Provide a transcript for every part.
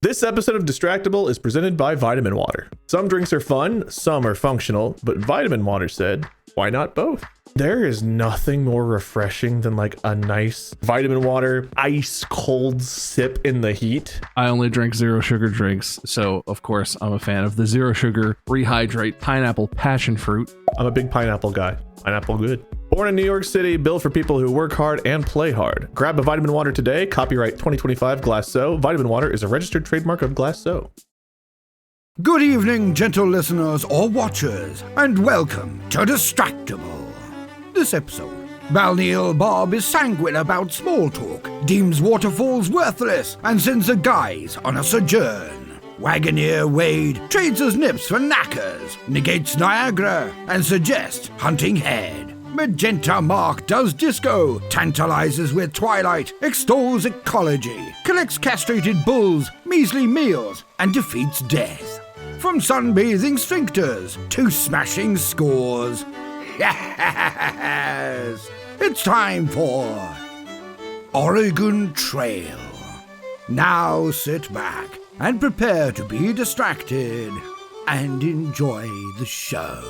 This episode of Distractible is presented by vitaminwater. Some drinks are fun, some are functional, but vitaminwater said, why not both? There is nothing more refreshing than like a nice vitaminwater ice cold sip in the heat. I only drink zero sugar drinks, so of course I'm a fan of the zero sugar rehydrate pineapple passion fruit. I'm a big pineapple guy. Pineapple good. Born in New York City, built for people who work hard and play hard. Grab a vitaminwater today. Copyright 2025 Glasso. Vitaminwater is a registered trademark of Glasso. Good evening, gentle listeners or watchers, and welcome to Distractible. This episode, Balneal Bob is sanguine about small talk, deems waterfalls worthless, and sends the guys on a sojourn. Wagoneer Wade trades his nips for knackers, negates Niagara, and suggests hunting head. Magenta Mark does disco, tantalizes with Twilight, extols ecology, collects castrated bulls, measly meals, and defeats death. From sunbathing sphincters to smashing scores. Yes! It's time for Oregon Trail. Now sit back and prepare to be distracted and enjoy the show.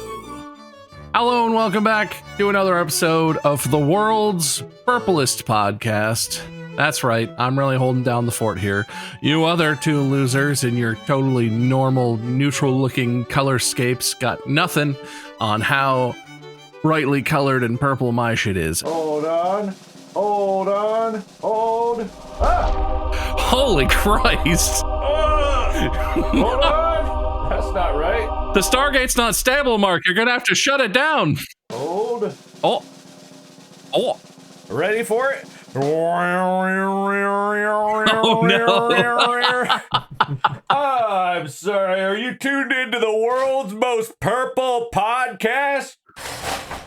Hello and welcome back to another episode of the world's purplest podcast. That's right, I'm really holding down the fort here. You other two losers in your totally normal, neutral-looking colorscapes got nothing on how brightly colored and purple my shit is. Hold on. Holy Christ! Hold on. That's not right. The Stargate's not stable, Mark. You're gonna have to shut it down. Hold. Oh. Ready for it? Oh no. I'm sorry. Are you tuned into the world's most purple podcast?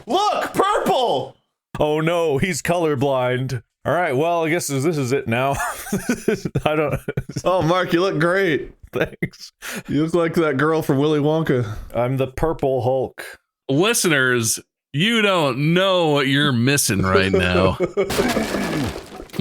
Look, purple! Oh no, he's colorblind. All right, well, I guess this is it now. I don't. Oh, Mark, you look great. Thanks. You look like that girl from Willy Wonka. I'm the Purple Hulk. Listeners, you don't know what you're missing right now.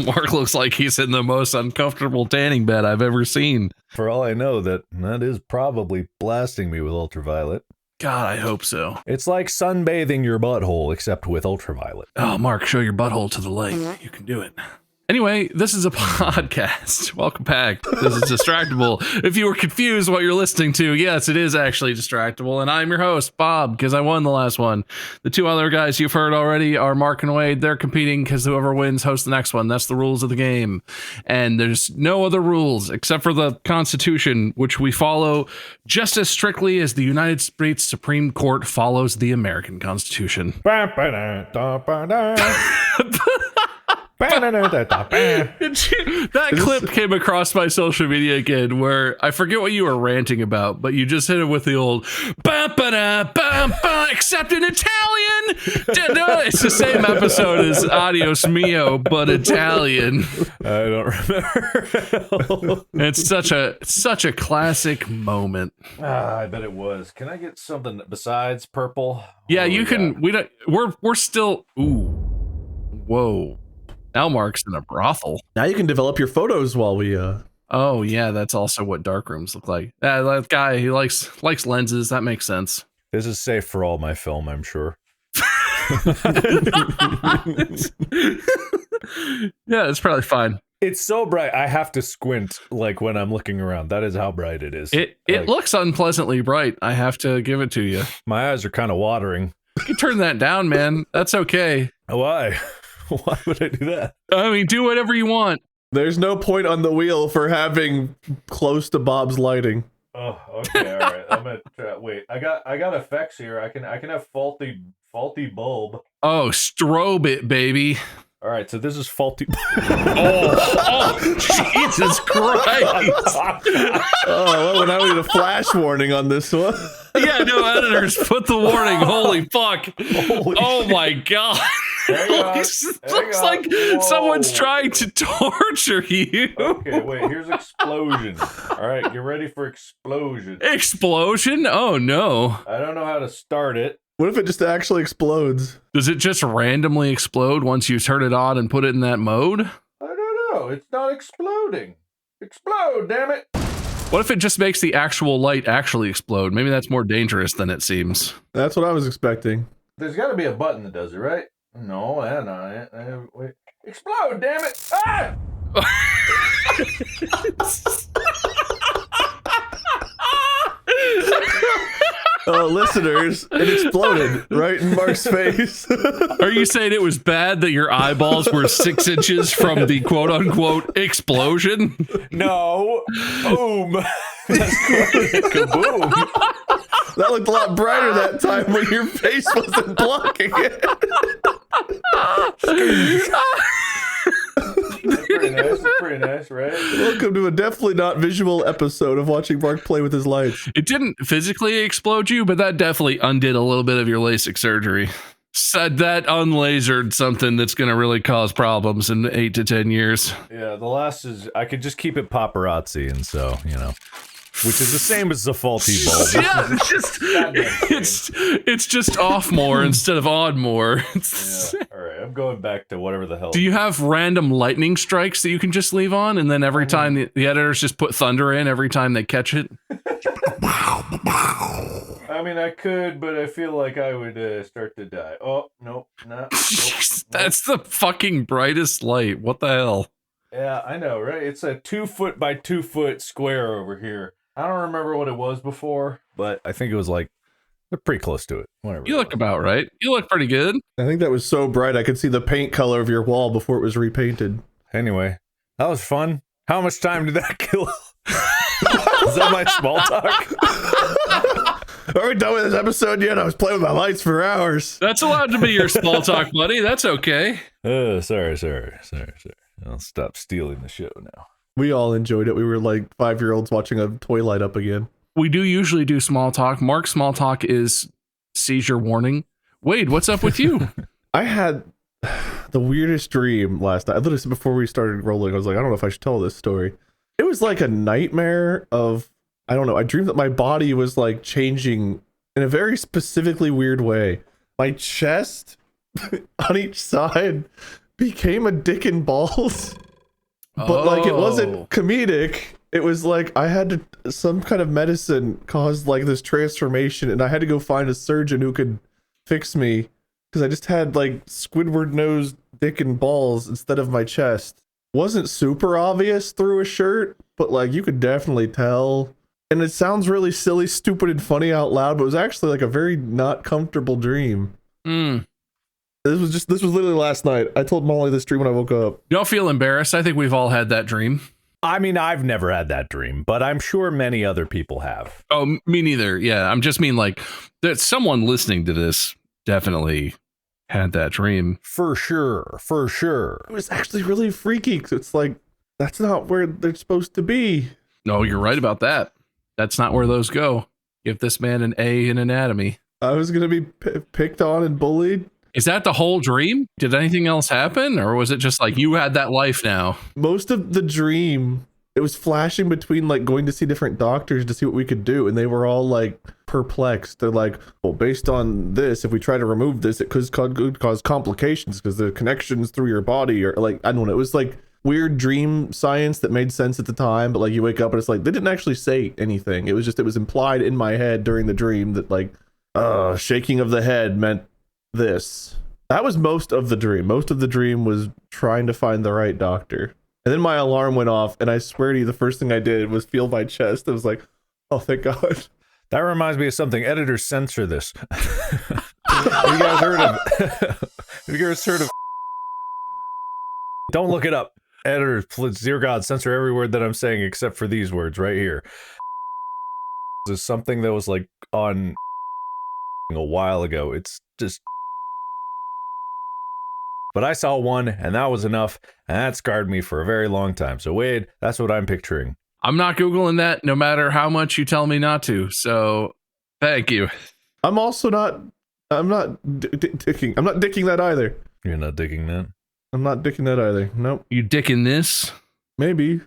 Mark looks like he's in the most uncomfortable tanning bed I've ever seen. For all I know, that is probably blasting me with ultraviolet. God, I hope so. It's like sunbathing your butthole, except with ultraviolet. Oh, Mark, show your butthole to the light. You can do it. Anyway, this is a podcast. Welcome back. This is Distractible. If you were confused what you're listening to, yes, it is actually Distractible, and I'm your host, Bob, because I won the last one. The two other guys you've heard already are Mark and Wade. They're competing because whoever wins hosts the next one. That's the rules of the game. And there's no other rules except for the Constitution, which we follow just as strictly as the United States Supreme Court follows the American Constitution. That clip came across my social media again where I forget what you were ranting about, but you just hit it with the old except in Italian. No, it's the same episode as Adios Mio, but Italian. I don't remember. It's such a classic moment. I bet it was. Can I get something besides purple? Yeah, you can. We're still. Ooh, whoa. Now Mark's in a brothel. Now you can develop your photos while we Oh yeah, that's also what dark rooms look like. That guy, he likes lenses. That makes sense. This is safe for all my film, I'm sure. Yeah, it's probably fine. It's so bright, I have to squint like when I'm looking around. That is how bright it is. It looks unpleasantly bright. I have to give it to you. My eyes are kind of watering. You can turn that down, man. That's okay. Why? Why would I do that? I mean, do whatever you want. There's no point on the wheel for having close to Bob's lighting. Oh, okay, all right. I'm gonna try. Wait, I got effects here. I can have faulty bulb. Oh, strobe it, baby. All right, so this is faulty. Oh, Jesus Christ! Oh, well, now we need a flash warning on this one. Yeah, no editors. Put the warning. Holy fuck! Oh my god! Looks like someone's trying to torture you. Okay, wait. Here's explosion. All right, get ready for explosion. Explosion? Oh no! I don't know how to start it. What if it just actually explodes? Does it just randomly explode once you turn it on and put it in that mode? I don't know. It's not exploding. Explode, damn it. What if it just makes the actual light actually explode? Maybe that's more dangerous than it seems. That's what I was expecting. There's got to be a button that does it, right? No, that's not it. Wait. Explode, damn it! Ah! Listeners, it exploded right in Mark's face. Are you saying it was bad that your eyeballs were 6 inches from the quote-unquote explosion? No. Boom. That's good. Kaboom. That looked a lot brighter that time when your face wasn't blocking it. That's pretty nice, right? Welcome to a definitely not visual episode of watching Mark play with his lights. It didn't physically explode you, but that definitely undid a little bit of your LASIK surgery. Said that unlasered something that's going to really cause problems in 8 to 10 years. Yeah, the last is I could just keep it paparazzi, and so, you know, which is the same as the faulty bulb. Yeah, it's just off more instead of on more. Yeah. All right, I'm going back to whatever the hell. Do you have random lightning strikes that you can just leave on, and then every time the editors just put thunder in every time they catch it? I mean, I could, but I feel like I would start to die. Oh, nope, nah, nope. That's the fucking brightest light. What the hell? Yeah, I know, right? It's a 2 foot by 2 foot square over here. I don't remember what it was before, but I think it was like, they're pretty close to it. Whatever. You look about right. You look pretty good. I think that was so bright I could see the paint color of your wall before it was repainted. Anyway, that was fun. How much time did that kill? Is that my small talk? Are we done with this episode yet? I was playing with my lights for hours. That's allowed to be your small talk, buddy. That's okay. Sorry. I'll stop stealing the show now. We all enjoyed it. We were like 5-year-olds watching a toy light up again. We do usually do small talk. Mark's small talk is seizure warning. Wade, what's up with you? I had the weirdest dream last night. I literally, before we started rolling, I was like, I don't know if I should tell this story. It was like a nightmare of, I don't know. I dreamed that my body was like changing in a very specifically weird way. My chest on each side became a dick and balls. But like it wasn't comedic. It was like I had to, some kind of medicine caused like this transformation, and I had to go find a surgeon who could fix me because I just had like Squidward nose dick and balls instead of my chest. Wasn't super obvious through a shirt, but like you could definitely tell. And it sounds really silly, stupid, and funny out loud, but it was actually like a very not comfortable dream. This was literally last night. I told Molly this dream when I woke up. Don't feel embarrassed. I think we've all had that dream. I mean, I've never had that dream, but I'm sure many other people have. Oh, me neither. Yeah, I'm just mean like that someone listening to this definitely had that dream. For sure. It was actually really freaky because it's like, that's not where they're supposed to be. No, you're right about that. That's not where those go. Give this man an A in anatomy. I was going to be picked on and bullied. Is that the whole dream? Did anything else happen? Or was it just like you had that life now? Most of the dream, it was flashing between like going to see different doctors to see what we could do. And they were all like perplexed. They're like, well, based on this, if we try to remove this, it could cause complications because the connections through your body are like, I don't know. It was like weird dream science that made sense at the time. But like you wake up and it's like, they didn't actually say anything. It was just, it was implied in my head during the dream that like, shaking of the head meant this. That was most of the dream. Most of the dream was trying to find the right doctor. And then my alarm went off, and I swear to you, the first thing I did was feel my chest. I was like, oh, thank God. That reminds me of something. Editors censor this. Have you guys heard of have you guys heard of don't look it up. Editors, please, dear God, censor every word that I'm saying except for these words right here. This is something that was like on a while ago. It's just, but I saw one and that was enough, and that scarred me for a very long time. So Wade, that's what I'm picturing. I'm not Googling that no matter how much you tell me not to. So thank you. I'm also not, I'm not dicking. I'm not dicking that either. You're not dicking that? I'm not dicking that either. Nope. You dicking this? Maybe.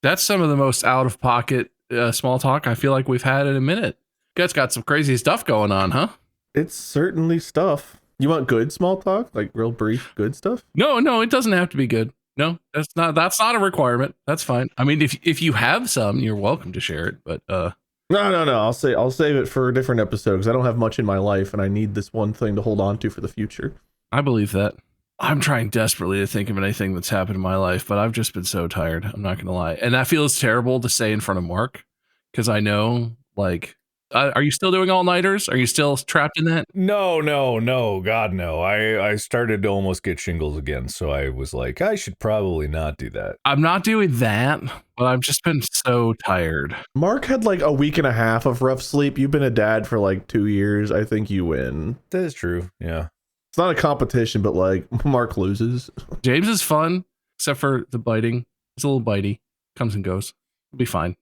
That's some of the most out of pocket small talk I feel like we've had in a minute. Guys got some crazy stuff going on, huh? It's certainly stuff. You want good small talk? Like real brief good stuff? No, it doesn't have to be good. No, that's not a requirement. That's fine. I mean, if you have some, you're welcome to share it. But No. I'll save it for a different episode because I don't have much in my life and I need this one thing to hold on to for the future. I believe that. I'm trying desperately to think of anything that's happened in my life, but I've just been so tired. I'm not gonna lie, and that feels terrible to say in front of Mark because I know, like, are you still doing all-nighters? Are you still trapped in that? No, God, no. I started to almost get shingles again, so I was like, I should probably not do that. I'm not doing that, but I've just been so tired. Mark had like a week and a half of rough sleep. You've been a dad for like 2 years. I think you win. That is true. Yeah. It's not a competition, but like Mark loses. James is fun, except for the biting. It's a little bitey. Comes and goes. It'll be fine.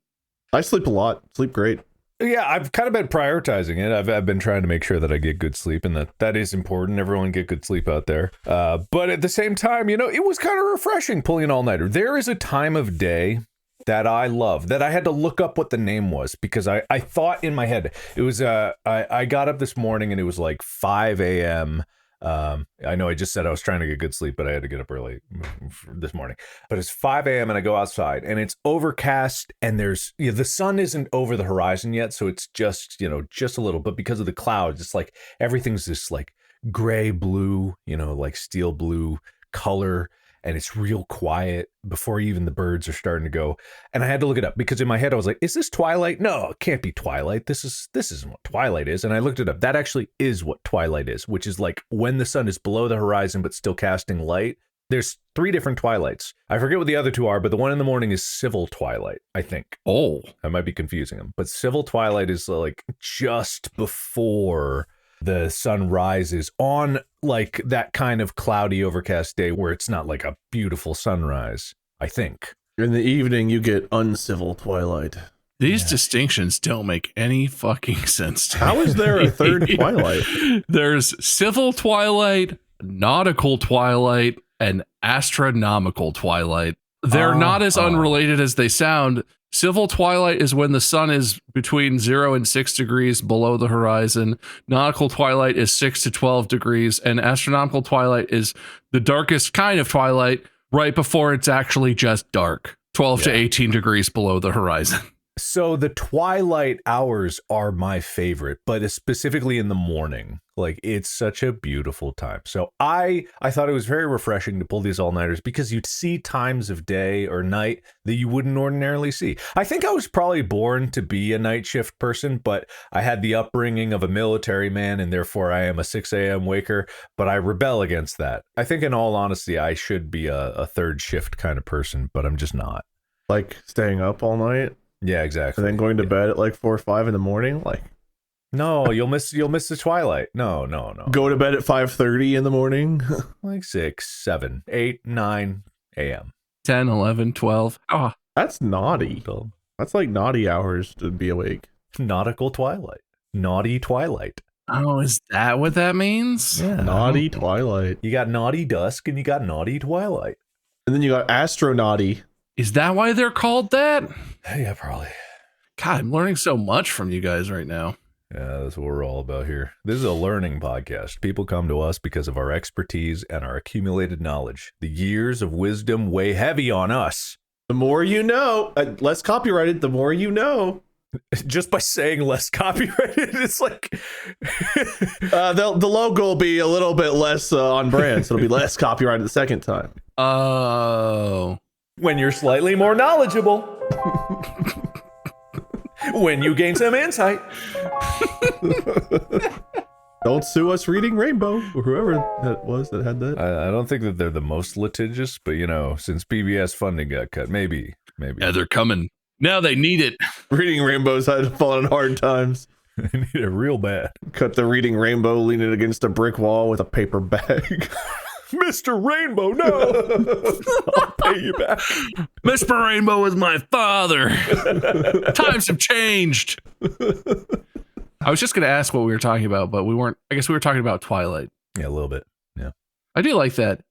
I sleep a lot. Sleep great. Yeah, I've kind of been prioritizing it. I've been trying to make sure that I get good sleep, and that is important. Everyone get good sleep out there. But at the same time, it was kind of refreshing pulling an all-nighter. There is a time of day that I love, that I had to look up what the name was, because I thought in my head, it was, I got up this morning and it was like 5 a.m., I know I just said I was trying to get good sleep, but I had to get up early this morning. But it's 5 a.m. and I go outside and it's overcast and there's the sun isn't over the horizon yet, so it's just just a little. But because of the clouds, it's like everything's this like gray blue, like steel blue color. And it's real quiet before even the birds are starting to go. And I had to look it up because in my head I was like, is this twilight? No, it can't be twilight. This isn't what twilight is. And I looked it up. That actually is what twilight is, which is like when the sun is below the horizon but still casting light. There's 3 different twilights. I forget what the other 2 are, but the one in the morning is civil twilight, I think. Oh, I might be confusing them. But civil twilight is like just before the sun rises on like that kind of cloudy overcast day where it's not like a beautiful sunrise, I think. In the evening, you get uncivil twilight. These distinctions don't make any fucking sense to me. How is there a third twilight? There's civil twilight, nautical twilight, and astronomical twilight. They're not as unrelated as they sound. Civil twilight is when the sun is between 0 and 6 degrees below the horizon. Nautical twilight is 6 to 12 degrees. And astronomical twilight is the darkest kind of twilight right before it's actually just dark. 12 to 18 degrees below the horizon. So the twilight hours are my favorite, but specifically in the morning. Like, it's such a beautiful time. So I thought it was very refreshing to pull these all-nighters because you'd see times of day or night that you wouldn't ordinarily see. I think I was probably born to be a night shift person, but I had the upbringing of a military man, and therefore I am a 6 a.m. waker, but I rebel against that. I think in all honesty, I should be a third shift kind of person, but I'm just not. Like staying up all night? Yeah, exactly. And then going to bed at like 4 or 5 in the morning? Like, no, you'll miss the twilight. No. go to bed at 5:30 in the morning? Like 6, 7, 8, 9 a.m. 10, 11, 12. Oh, That's naughty. That's like naughty hours to be awake. Nautical twilight. Naughty twilight. oh, is that what that means? Yeah. Naughty twilight. You got naughty dusk and you got naughty twilight. And then you got astronaughty. Is that why they're called that? Yeah, probably. God, I'm learning so much from you guys right now. Yeah, that's what we're all about here. This is a learning podcast. People come to us because of our expertise and our accumulated knowledge. The years of wisdom weigh heavy on us. The more you know. Less copyrighted, the more you know. Just by saying less copyrighted, it's like... The logo will be a little bit less on brand, so it'll be less copyrighted the second time. Oh. When you're slightly more knowledgeable. When you gain some insight. Don't sue us, Reading Rainbow, or whoever that was that had that. I don't think that they're the most litigious, but since PBS funding got cut, maybe. Yeah, they're coming. Now they need it. Reading Rainbow's had fallen on hard times. They need it real bad. Cut the Reading Rainbow leaning against a brick wall with a paper bag. Mr. Rainbow, no! I'll pay you back. Mr. Rainbow is my father. Times have changed. I was just going to ask what we were talking about, but we weren't. I guess we were talking about Twilight. Yeah, a little bit. Yeah. I do like that.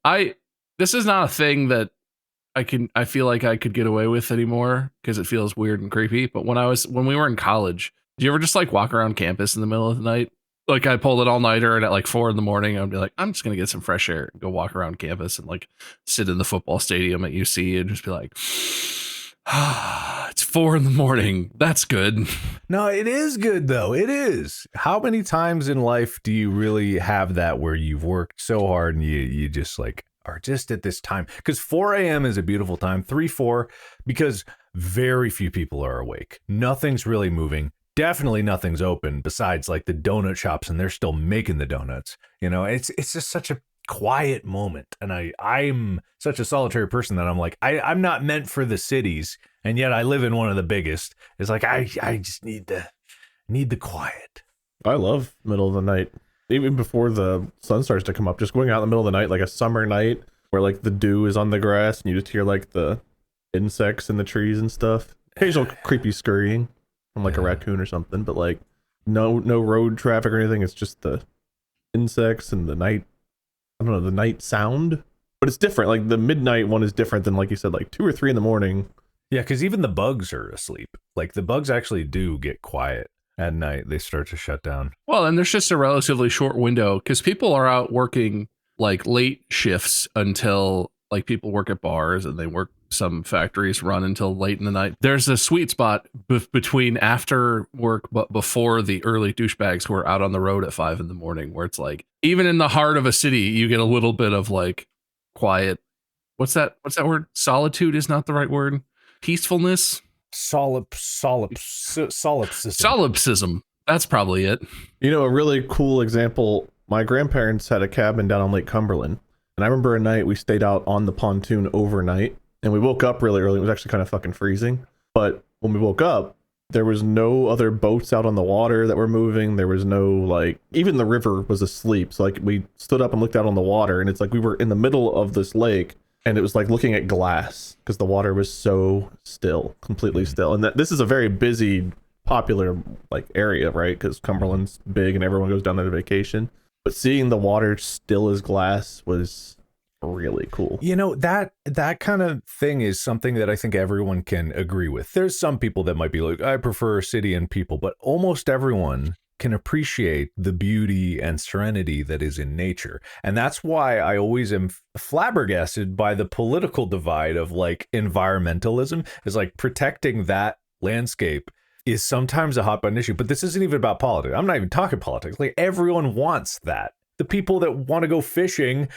This is not a thing that I feel like I could get away with anymore because it feels weird and creepy. But when we were in college, did you ever just like walk around campus in the middle of the night like I pulled an all-nighter, and at like 4 a.m, I'd be like, I'm just gonna get some fresh air and go walk around campus and like sit in the football stadium at UC and just be like, it's 4 a.m. That's good. No, it is good though. It is. How many times in life do you really have that where you've worked so hard and you just like are just at this time? Because 4 a.m. is a beautiful time. 3, 4, because very few people are awake. Nothing's really moving. Definitely nothing's open besides like the donut shops, and they're still making the donuts. You know, it's just such a quiet moment. And I'm such a solitary person that I'm like, I'm not meant for the cities, and yet I live in one of the biggest. It's like I just need the quiet. I love middle of the night, even before the sun starts to come up. Just going out in the middle of the night, like a summer night, where like the dew is on the grass, and you just hear like the insects in the trees and stuff. Occasional creepy scurrying from like a raccoon or something, but like no road traffic or anything. It's just the insects and the night. I don't know, the night sound, but it's different. Like the midnight one is different than, like you said, like 2 or 3 a.m. Yeah, because even the bugs are asleep. Like the bugs actually do get quiet at night. They start to shut down. Well, and there's just a relatively short window because people are out working like late shifts until like people work at bars, and they work, some factories run until late in the night. There's a sweet spot between after work but before the early douchebags who are out on the road at 5 a.m, where it's like even in the heart of a city you get a little bit of like quiet. What's that word? Solitude is not the right word. Peacefulness. Solipsism. That's probably it. You know, a really cool example, my grandparents had a cabin down on Lake Cumberland, and I remember a night we stayed out on the pontoon overnight, and we woke up really early. It was actually kind of fucking freezing, but when we woke up, there was no other boats out on the water that were moving. There was no, like, even the river was asleep. So like we stood up and looked out on the water, and it's like we were in the middle of this lake, and it was like looking at glass because the water was so still, completely still. And this is a very busy, popular like area, right? Because Cumberland's big and everyone goes down there to vacation. But seeing the water still as glass was really cool. You know, that kind of thing is something that I think everyone can agree with. There's some people that might be like, I prefer city and people, but almost everyone can appreciate the beauty and serenity that is in nature. And that's why I always am flabbergasted by the political divide of like environmentalism, is like protecting that landscape is sometimes a hot button issue. But this isn't even about politics. I'm not even talking politics. Like everyone wants that. The people that want to go fishing,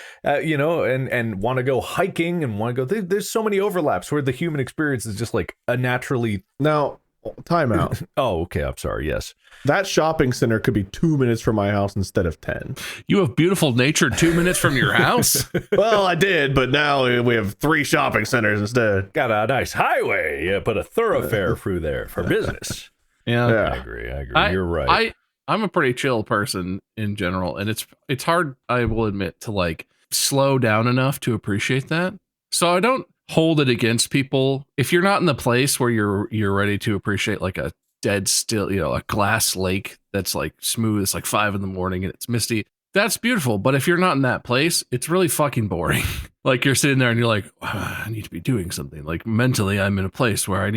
you know, and want to go hiking and want to go, there's so many overlaps where the human experience is just like a naturally. Now, time out. Oh, okay. I'm sorry. Yes. That shopping center could be 2 minutes from my house instead of 10. You have beautiful nature 2 minutes from your house? Well, I did, but now we have 3 shopping centers instead. Got a nice highway. Yeah, put a thoroughfare through there for business. Yeah. I agree. You're right. I'm a pretty chill person in general, and it's hard, I will admit, to like slow down enough to appreciate that. So I don't hold it against people. If you're not in the place where you're ready to appreciate like a dead still, you know, a glass lake that's like smooth, it's like 5 a.m. and it's misty, that's beautiful. But if you're not in that place, it's really fucking boring. Like you're sitting there and you're like, I need to be doing something. Like mentally, I'm in a place where I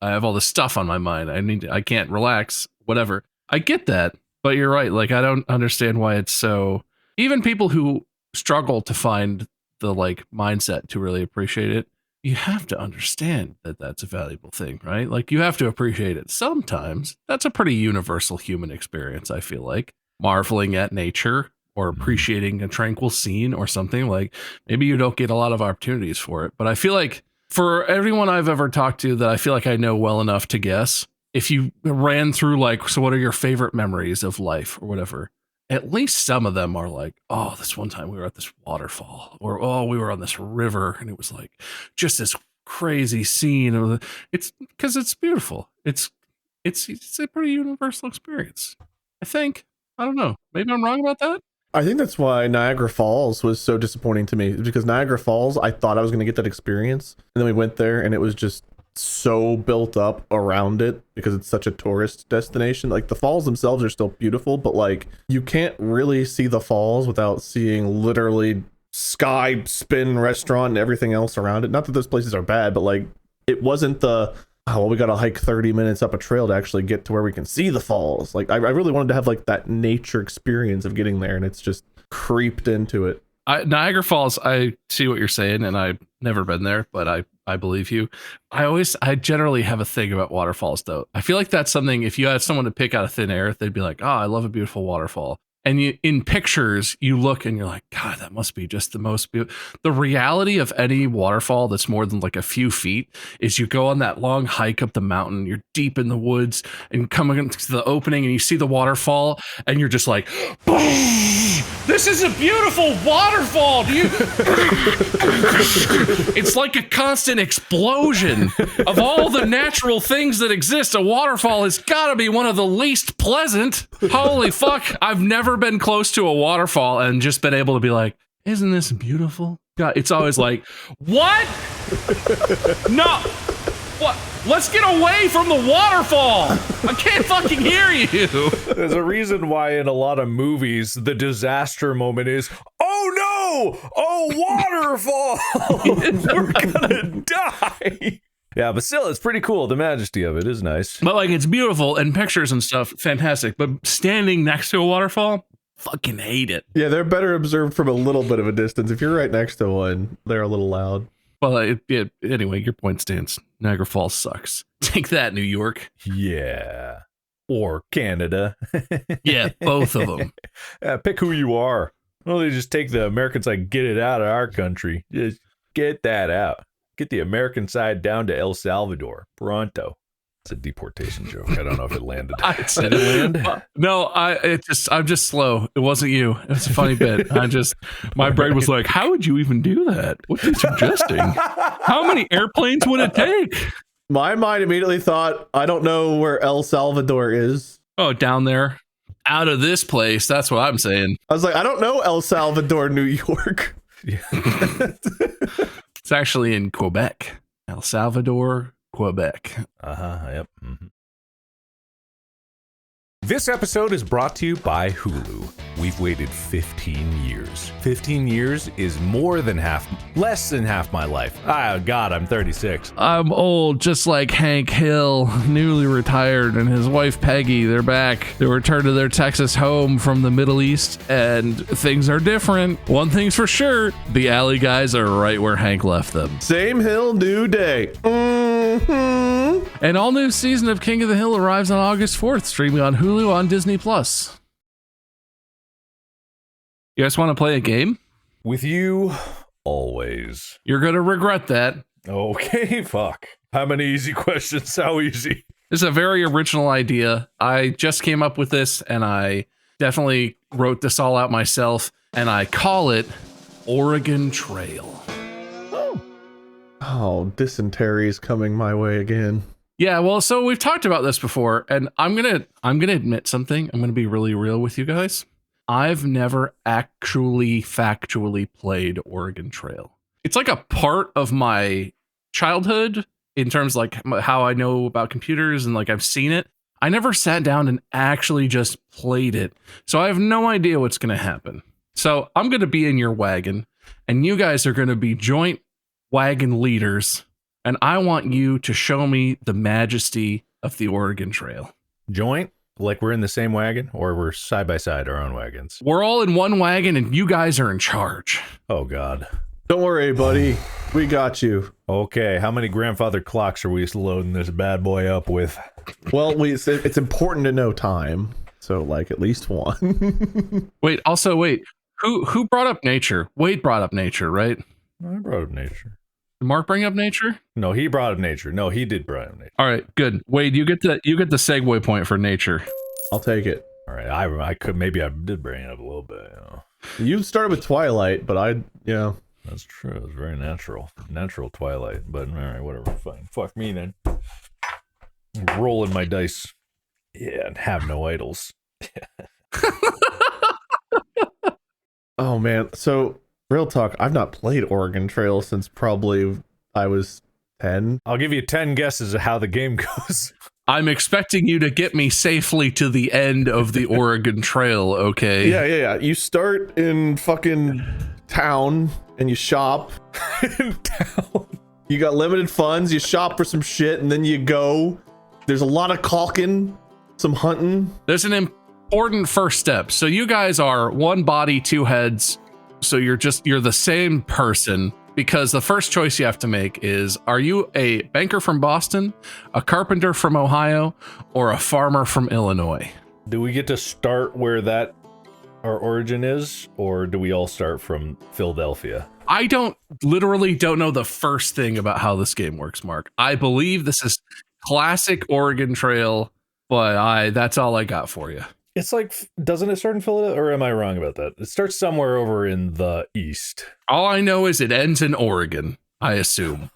have all this stuff on my mind. I can't relax, whatever. I get that, but you're right. Like, I don't understand why it's so, even people who struggle to find the like mindset to really appreciate it, you have to understand that that's a valuable thing, right? Like you have to appreciate it sometimes. That's a pretty universal human experience. I feel like marveling at nature or appreciating a tranquil scene or something. Like maybe you don't get a lot of opportunities for it, but I feel like for everyone I've ever talked to that I feel like I know well enough to guess, if you ran through like, so what are your favorite memories of life or whatever? At least some of them are like, oh, this one time we were at this waterfall, or, oh, we were on this river and it was like just this crazy scene. It's because it's beautiful. It's a pretty universal experience, I think. I don't know. Maybe I'm wrong about that. I think that's why Niagara Falls was so disappointing to me, because Niagara Falls, I thought I was going to get that experience. And then we went there and it was just so built up around it because it's such a tourist destination. Like the falls themselves are still beautiful, but like you can't really see the falls without seeing literally Sky Spin restaurant and everything else around it. Not that those places are bad, but like it wasn't the oh, well, we got to hike 30 minutes up a trail to actually get to where we can see the falls. Like, I really wanted to have like that nature experience of getting there, and it's just creeped into it. Niagara Falls, I see what you're saying, and I've never been there, but I believe you. I generally have a thing about waterfalls, though. I feel like that's something, if you had someone to pick out of thin air, they'd be like, oh, I love a beautiful waterfall. And you, in pictures, you look and you're like, God, that must be just the most beautiful. The reality of any waterfall that's more than like a few feet is you go on that long hike up the mountain, you're deep in the woods, and you come into the opening and you see the waterfall, and you're just like, this is a beautiful waterfall. Do you? It's like a constant explosion of all the natural things that exist. A waterfall has got to be one of the least pleasant. Holy fuck. I've never been close to a waterfall and just been able to be like, isn't this beautiful? God, it's always like, what? No. What? Let's get away from the waterfall. I can't fucking hear you. There's a reason why in a lot of movies the disaster moment is, oh no, oh waterfall, we're gonna die. Yeah, but still, it's pretty cool. The majesty of it is nice. But like, it's beautiful and pictures and stuff, fantastic. But standing next to a waterfall, fucking hate it. Yeah, they're better observed from a little bit of a distance. If you're right next to one, they're a little loud. Well, anyway, your point stands. Niagara Falls sucks. Take that, New York. Yeah. Or Canada. Yeah, both of them. Pick who you are. Well, they just take the American side, get it out of our country. Just get that out. Get the American side down to El Salvador. Pronto. It's a deportation joke. I don't know if it landed. Did it land? No, I'm just slow. It wasn't you. It's a funny bit. My brain was like, how would you even do that? What are you suggesting? How many airplanes would it take? My mind immediately thought, I don't know where El Salvador is. Oh, down there. Out of this place. That's what I'm saying. I was like, I don't know El Salvador, New York. It's actually in Quebec. El Salvador, Quebec. Yep. Mm-hmm. This episode is brought to you by Hulu. We've waited 15 years. 15 years is less than half my life. Oh God, I'm 36. I'm old, just like Hank Hill, newly retired, and his wife Peggy. They're back. They returned to their Texas home from the Middle East, and things are different. One thing's for sure, the alley guys are right where Hank left them. Same hill, new day. Mm-hmm. An all-new season of King of the Hill arrives on August 4th, streaming on Hulu on Disney+. You guys want to play a game? With you, always. You're going to regret that. Okay, fuck. How many easy questions? How easy? This is a very original idea. I just came up with this, and I definitely wrote this all out myself, and I call it Oregon Trail. Oh, dysentery is coming my way again. Yeah, well, so we've talked about this before, and I'm gonna admit something. I'm gonna be really real with you guys. I've never actually factually played Oregon Trail. It's like a part of my childhood in terms of like how I know about computers and like I've seen it. I never sat down and actually just played it. So I have no idea what's gonna happen. So I'm gonna be in your wagon, and you guys are gonna be joint wagon leaders, and I want you to show me the majesty of the Oregon Trail. Joint? Like we're in the same wagon, or we're side by side our own wagons? We're all in one wagon, and you guys are in charge. Oh, God. Don't worry, buddy. We got you. Okay, how many grandfather clocks are we loading this bad boy up with? Well, it's important to know time, so like at least one. Wait. Who brought up nature? Wade brought up nature, right? I brought up nature. Did Mark bring up nature? No, he brought up nature. No, he did bring up nature. All right, good. Wade, you get the segue point for nature. I'll take it. All right, I did bring it up a little bit. You know. You started with Twilight, but yeah. That's true. It was very natural Twilight. But all right, whatever. Fine. Fuck me then. I'm rolling my dice. Yeah, and have no idols. Oh man, so. Real talk, I've not played Oregon Trail since probably I was 10. I'll give you 10 guesses of how the game goes. I'm expecting you to get me safely to the end of the Oregon Trail, okay? Yeah. You start in fucking town and you shop. In town? You got limited funds, you shop for some shit, and then you go. There's a lot of caulking, some hunting. There's an important first step. So you guys are one body, two heads. So you're the same person, because the first choice you have to make is, are you a banker from Boston, a carpenter from Ohio, or a farmer from Illinois? Do we get to start where our origin is, or do we all start from Philadelphia? I literally don't know the first thing about how this game works, Mark. I believe this is classic Oregon Trail, but that's all I got for you. It's like, doesn't it start in Philadelphia, or am I wrong about that? It starts somewhere over in the east. All I know is it ends in Oregon, I assume.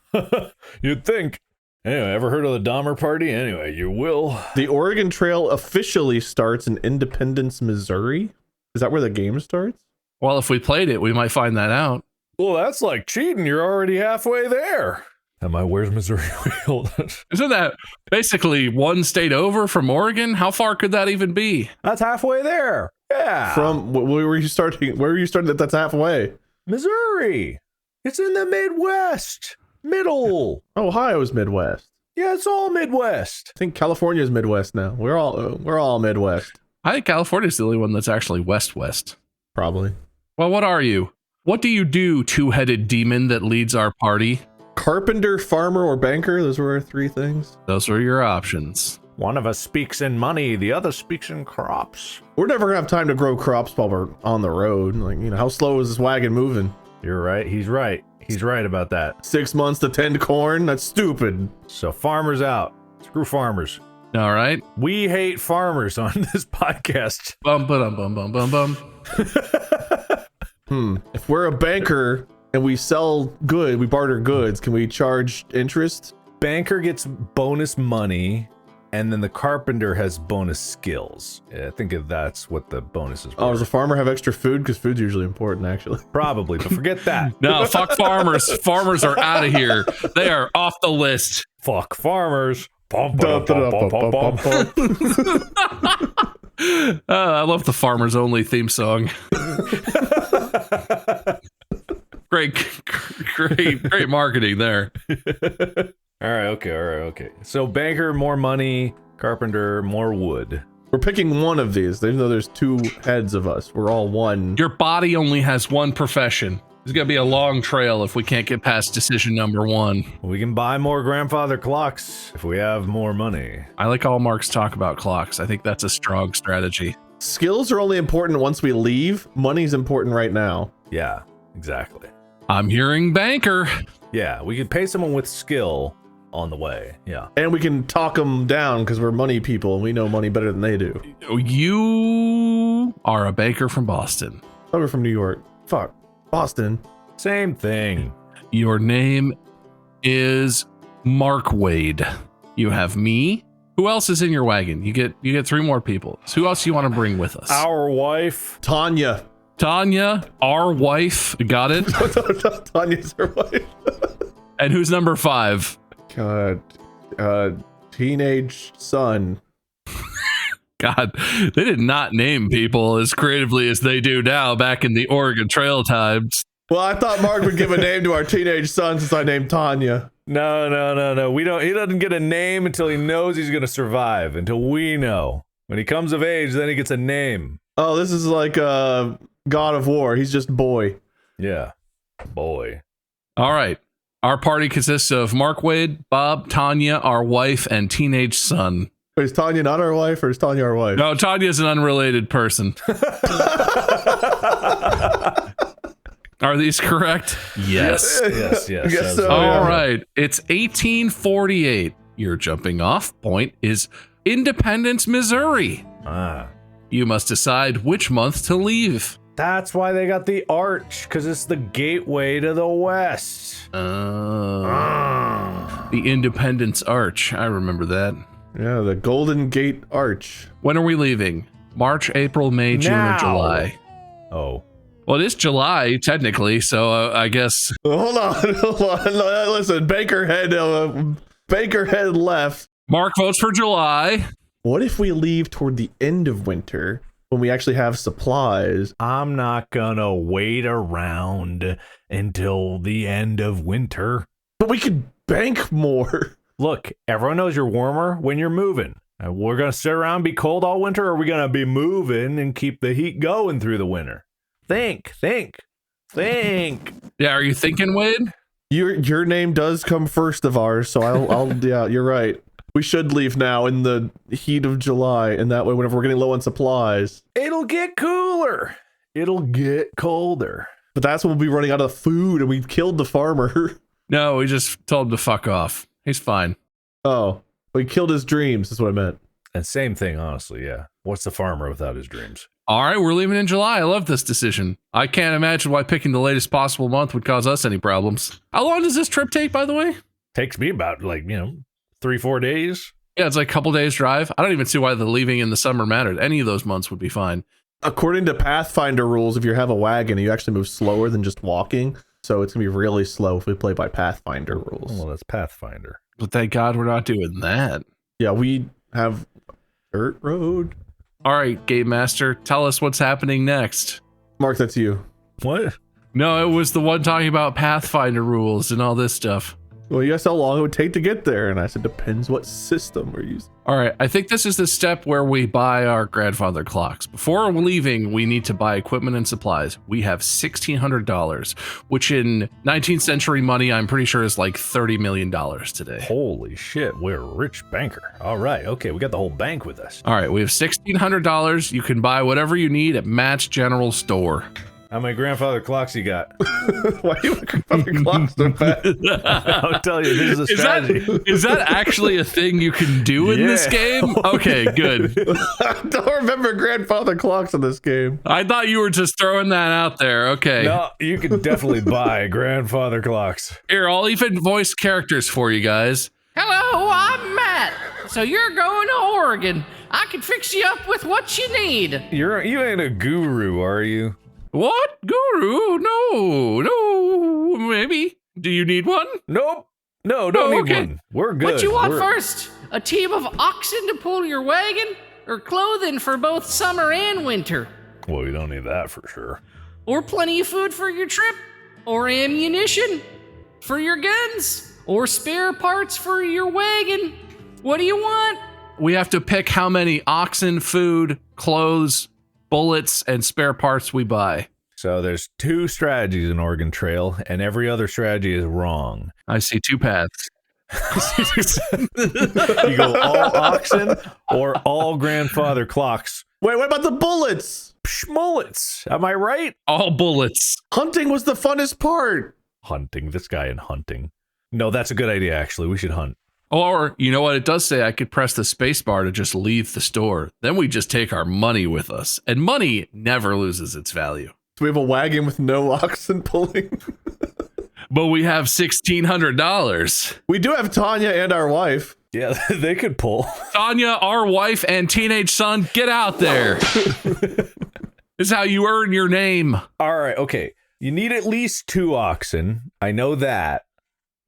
You'd think. Anyway, ever heard of the Dahmer Party? Anyway, you will. The Oregon Trail officially starts in Independence, Missouri. Is that where the game starts? Well, if we played it, we might find that out. Well, that's like cheating. You're already halfway there. Where's Missouri? Hold on. Isn't that basically one state over from Oregon? How far could that even be? That's halfway there. Yeah. From where were you starting? Where were you starting? That's halfway. Missouri. It's in the Midwest. Middle. Ohio's Midwest. Yeah, it's all Midwest. I think California's Midwest now. We're all Midwest. I think California's the only one that's actually west-west. Probably. Well, what are you? What do you do, two-headed demon that leads our party? Carpenter, farmer, or banker. Those were our three things. Those were your options. One of us speaks in money, the other speaks in crops. We're never gonna have time to grow crops while we're on the road. Like, how slow is this wagon moving? You're right. He's right. He's right about that. 6 months to tend corn? That's stupid. So farmers out. Screw farmers. All right. We hate farmers on this podcast. Bum, ba-dum, bum, bum, bum, bum. If we're a banker and we we barter goods, can we charge interest? Banker gets bonus money, and then the carpenter has bonus skills. Yeah, I think that's what the bonuses were. Oh, does the farmer have extra food? Because food's usually important, actually. Probably, but forget that. No, fuck farmers. Farmers are out of here. They are off the list. Fuck farmers. Bum, ba, da, bum, bum, bum, bum. I love the Farmers Only theme song. Great marketing there. All right, okay. So banker, more money. Carpenter, more wood. We're picking one of these, even though there's two heads of us. We're all one. Your body only has one profession. It's gonna be a long trail if we can't get past decision number one. We can buy more grandfather clocks if we have more money. I like all Mark's talk about clocks. I think that's a strong strategy. Skills are only important once we leave. Money's important right now. Yeah, exactly. I'm hearing banker. Yeah, we could pay someone with skill on the way. Yeah. And we can talk them down because we're money people and we know money better than they do. You are a banker from Boston. Oh, we're from New York. Fuck. Boston. Same thing. Your name is Mark Wade. You have me. Who else is in your wagon? You get three more people. So who else do you want to bring with us? Our wife. Tanya. Tanya, our wife. Got it? Tanya's our wife. And who's number 5? Teenage son. God, they did not name people as creatively as they do now back in the Oregon Trail times. Well, I thought Mark would give a name to our teenage son since I named Tanya. No. He doesn't get a name until he knows he's going to survive, until we know. When he comes of age, then he gets a name. Oh, this is like God of War. He's just boy. Yeah. Boy. All right. Our party consists of Mark Wade, Bob, Tanya, our wife, and teenage son. Wait, is Tanya not our wife, or is Tanya our wife? No, Tanya's an unrelated person. Are these correct? Yes. Yes. I guess so, All yeah. right. It's 1848. Your jumping off point is Independence, Missouri. You must decide which month to leave. That's why they got the arch, because it's the gateway to the west. The Independence Arch. I remember that. Yeah, the Golden Gate Arch. When are we leaving? March, April, May, June, or July? Oh. Well, it is July, technically, so I guess... Hold on. Listen, Bakerhead left. Mark votes for July. What if we leave toward the end of winter when we actually have supplies? I'm not gonna wait around until the end of winter. But we could bank more. Look, everyone knows you're warmer when you're moving. We're going to sit around and be cold all winter, or are we going to be moving and keep the heat going through the winter? Think. Yeah, are you thinking, Wade? Your name does come first of ours, so I'll yeah, you're right. We should leave now in the heat of July, and that way whenever we're getting low on supplies. It'll get cooler. It'll get colder. But that's when we'll be running out of food, and we killed the farmer. No, we just told him to fuck off. He's fine. Oh, we killed his dreams, is what I meant. And same thing, honestly, yeah. What's the farmer without his dreams? All right, we're leaving in July. I love this decision. I can't imagine why picking the latest possible month would cause us any problems. How long does this trip take, by the way? Takes me about, 3-4 days. Yeah, it's like a couple days drive. I don't even see why the leaving in the summer mattered. Any of those months would be fine. According to Pathfinder rules, if you have a wagon, you actually move slower than just walking. So it's going to be really slow if we play by Pathfinder rules. Well, that's Pathfinder. But thank God we're not doing that. Yeah, we have dirt road. All right, Game Master, tell us what's happening next. Mark, that's you. What? No, it was the one talking about Pathfinder rules and all this stuff. Well, you asked how long it would take to get there, and I said, depends what system we're using. All right, I think this is the step where we buy our grandfather clocks. Before leaving, we need to buy equipment and supplies. We have $1,600, which in 19th century money, I'm pretty sure is like $30 million today. Holy shit, we're a rich banker. All right, okay, we got the whole bank with us. All right, we have $1,600. You can buy whatever you need at Matt's General Store. How many grandfather clocks you got? Why do you look at the clocks so fast? I'll tell you, this is a strategy. Is that actually a thing you can do in this game? Okay, good. I don't remember grandfather clocks in this game. I thought you were just throwing that out there. Okay. No, you can definitely buy grandfather clocks. Here, I'll even voice characters for you guys. Hello, I'm Matt. So you're going to Oregon. I can fix you up with what you need. You ain't a guru, are you? What? Guru? No, maybe. Do you need one? Nope. No, don't need okay. one. We're good. What you want first? A team of oxen to pull your wagon? Or clothing for both summer and winter? Well, you don't need that for sure. Or plenty of food for your trip? Or ammunition for your guns? Or spare parts for your wagon? What do you want? We have to pick how many oxen, food, clothes, bullets, and spare parts we buy. So there's 2 strategies in Oregon Trail, and every other strategy is wrong. I see 2 paths. You go all oxen or all grandfather clocks. Wait, what about the bullets? Schmullets. Am I right? All bullets. Hunting was the funnest part. Hunting. This guy in hunting. No, that's a good idea, actually. We should hunt. Or, you know what, it does say I could press the space bar to just leave the store. Then we just take our money with us. And money never loses its value. So we have a wagon with no oxen pulling. But we have $1,600. We do have Tanya and our wife. Yeah, they could pull. Tanya, our wife, and teenage son, get out there. This is how you earn your name. All right, okay. You need at least 2 oxen. I know that.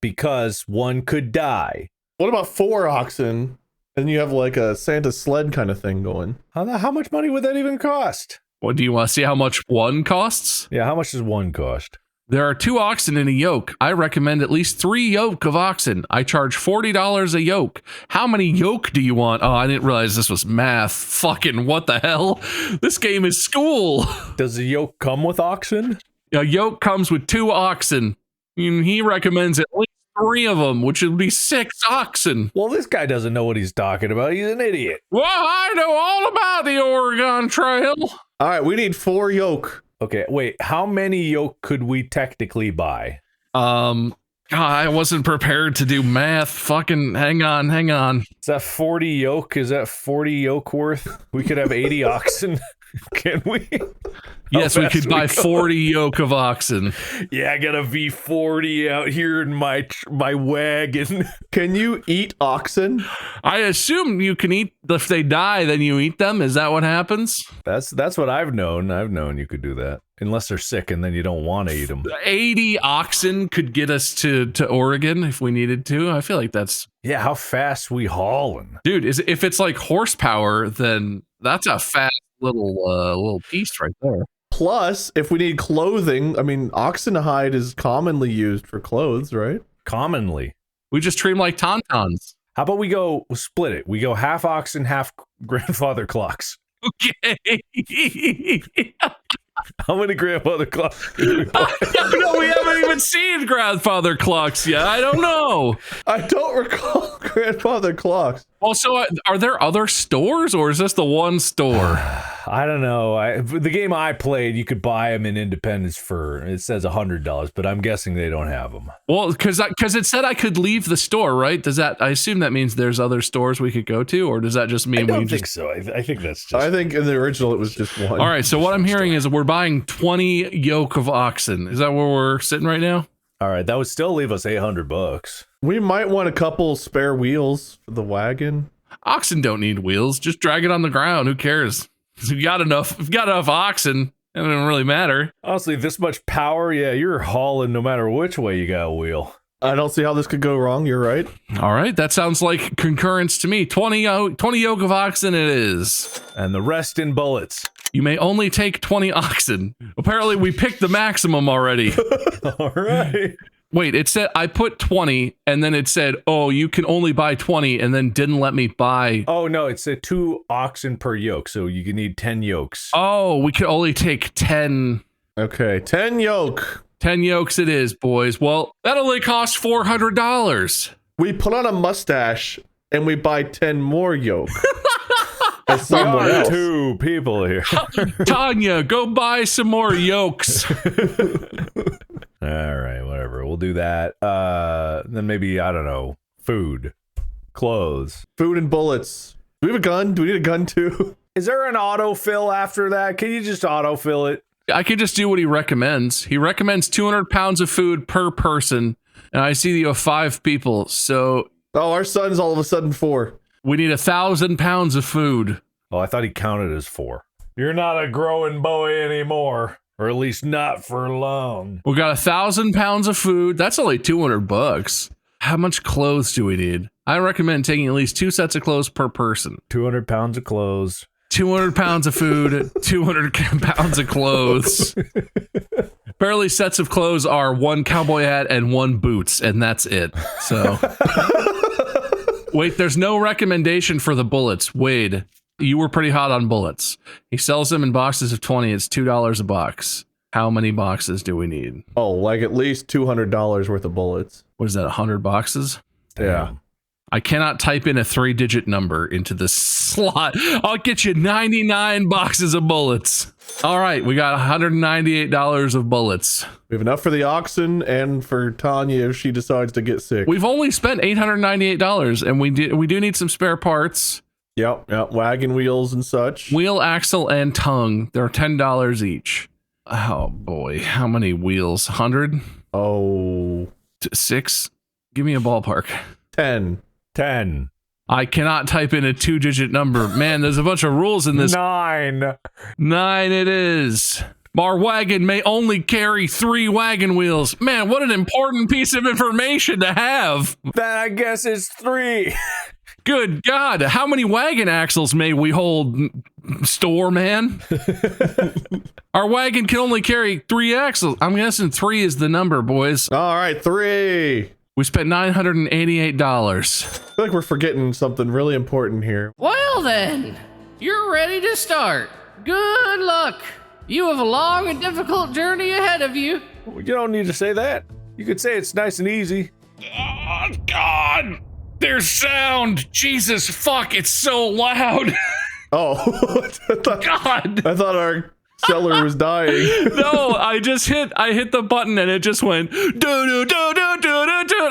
Because one could die. What about 4 oxen? And you have like a Santa sled kind of thing going. How much money would that even cost? What, do you want to see how much one costs? Yeah, how much does one cost? There are 2 oxen in a yoke. I recommend at least 3 yoke of oxen. I charge $40 a yoke. How many yoke do you want? Oh, I didn't realize this was math. Fucking what the hell? This game is school. Does the yoke come with oxen? A yoke comes with 2 oxen. And he recommends at least 3 of them, which would be 6 oxen. Well, this guy doesn't know what he's talking about. He's an idiot. Well, I know all about the Oregon Trail. All right, we need 4 yoke. Okay, wait. How many yoke could we technically buy? I wasn't prepared to do math. Fucking hang on. Is that 40 yoke? Is that 40 yoke worth? We could have 80 oxen. Can we? Yes, we could buy 40 yoke of oxen. Yeah, I got a V40 out here in my wagon. Can you eat oxen? I assume you can eat, if they die, then you eat them. Is that what happens? That's what I've known. I've known you could do that. Unless they're sick and then you don't want to eat them. 80 oxen could get us to Oregon if we needed to. I feel like that's... Yeah, how fast we hauling? Dude, if it's like horsepower, then that's a fast little piece right there. Plus, if we need clothing, I mean, oxen hide is commonly used for clothes, right? commonly. We just treat them like tauntauns. How about we go split it? We go half oxen, half grandfather clocks. Okay. How many grandfather clocks can we buy? No, we haven't even seen grandfather clocks yet. I don't know. I don't recall grandfather clocks. Well, so are there other stores, or is this the one store? I don't know. The game I played, you could buy them in Independence for, it says $100, but I'm guessing they don't have them. Well, because it said I could leave the store, right? Does that? I assume that means there's other stores we could go to, or does that just mean I don't we think just? so. I think that's just. I think in the original it was just one. All right. So what I'm hearing is we're buying 20 yoke of oxen. Is that where we're sitting right now? All right, that would still leave us $800. We might want a couple spare wheels for the wagon. Oxen don't need wheels. Just drag it on the ground. Who cares? If you got enough oxen, it doesn't really matter. Honestly, this much power, yeah, you're hauling no matter which way you got a wheel. I don't see how this could go wrong. You're right. All right, that sounds like concurrence to me. 20 yoke of oxen it is. And the rest in bullets. You may only take 20 oxen. Apparently, we picked the maximum already. All right. Wait, it said I put 20, and then it said, oh, you can only buy 20, and then didn't let me buy. Oh, no, it said 2 oxen per yoke, so you can need 10 yokes. Oh, we could only take 10. Okay, 10 yoke. 10 yokes it is, boys. Well, that only costs $400. We put on a mustache and we buy 10 more yoke. As someone else. 2 people here. Tanya, go buy some more yokes. All right, whatever. We'll do that. Then maybe, I don't know, food, clothes. Food and bullets. Do we have a gun? Do we need a gun too? Is there an autofill after that? Can you just autofill it? I could just do what he recommends. He recommends 200 pounds of food per person, and I see you have 5 people, so... Oh, our son's all of a sudden 4. We need 1,000 pounds of food. Oh, I thought he counted as 4. You're not a growing boy anymore. Or at least not for long. We got 1,000 pounds of food. That's only $200. How much clothes do we need? I recommend taking at least 2 sets of clothes per person. 200 pounds of clothes. 200 pounds of food, 200 pounds of clothes. Apparently, sets of clothes are 1 cowboy hat and 1 boots, and that's it. So, wait, there's no recommendation for the bullets. Wade, you were pretty hot on bullets. He sells them in boxes of 20. It's $2 a box. How many boxes do we need? Oh, like at least $200 worth of bullets. What is that, 100 boxes? Yeah. I cannot type in a 3-digit number into this slot. I'll get you 99 boxes of bullets. All right, we got $198 of bullets. We have enough for the oxen and for Tanya if she decides to get sick. We've only spent $898, and we do need some spare parts. Yep, wagon wheels and such. Wheel, axle, and tongue. They're $10 each. Oh boy, how many wheels? 100? Oh. 6? Give me a ballpark. 10. I cannot type in a 2-digit number. Man, there's a bunch of rules in this. 9. 9 it is. Our wagon may only carry 3 wagon wheels. Man, what an important piece of information to have. Then I guess it's 3. Good God, how many wagon axles may we hold, store man? Our wagon can only carry 3 axles. I'm guessing 3 is the number, boys. All right, 3. We spent $988. I feel like we're forgetting something really important here. Well then, you're ready to start. Good luck. You have a long and difficult journey ahead of you. You don't need to say that. You could say it's nice and easy. Oh, God. There's sound. Jesus, fuck, it's so loud. Oh, God. I thought our cellar was dying. No, I hit the button and it just went do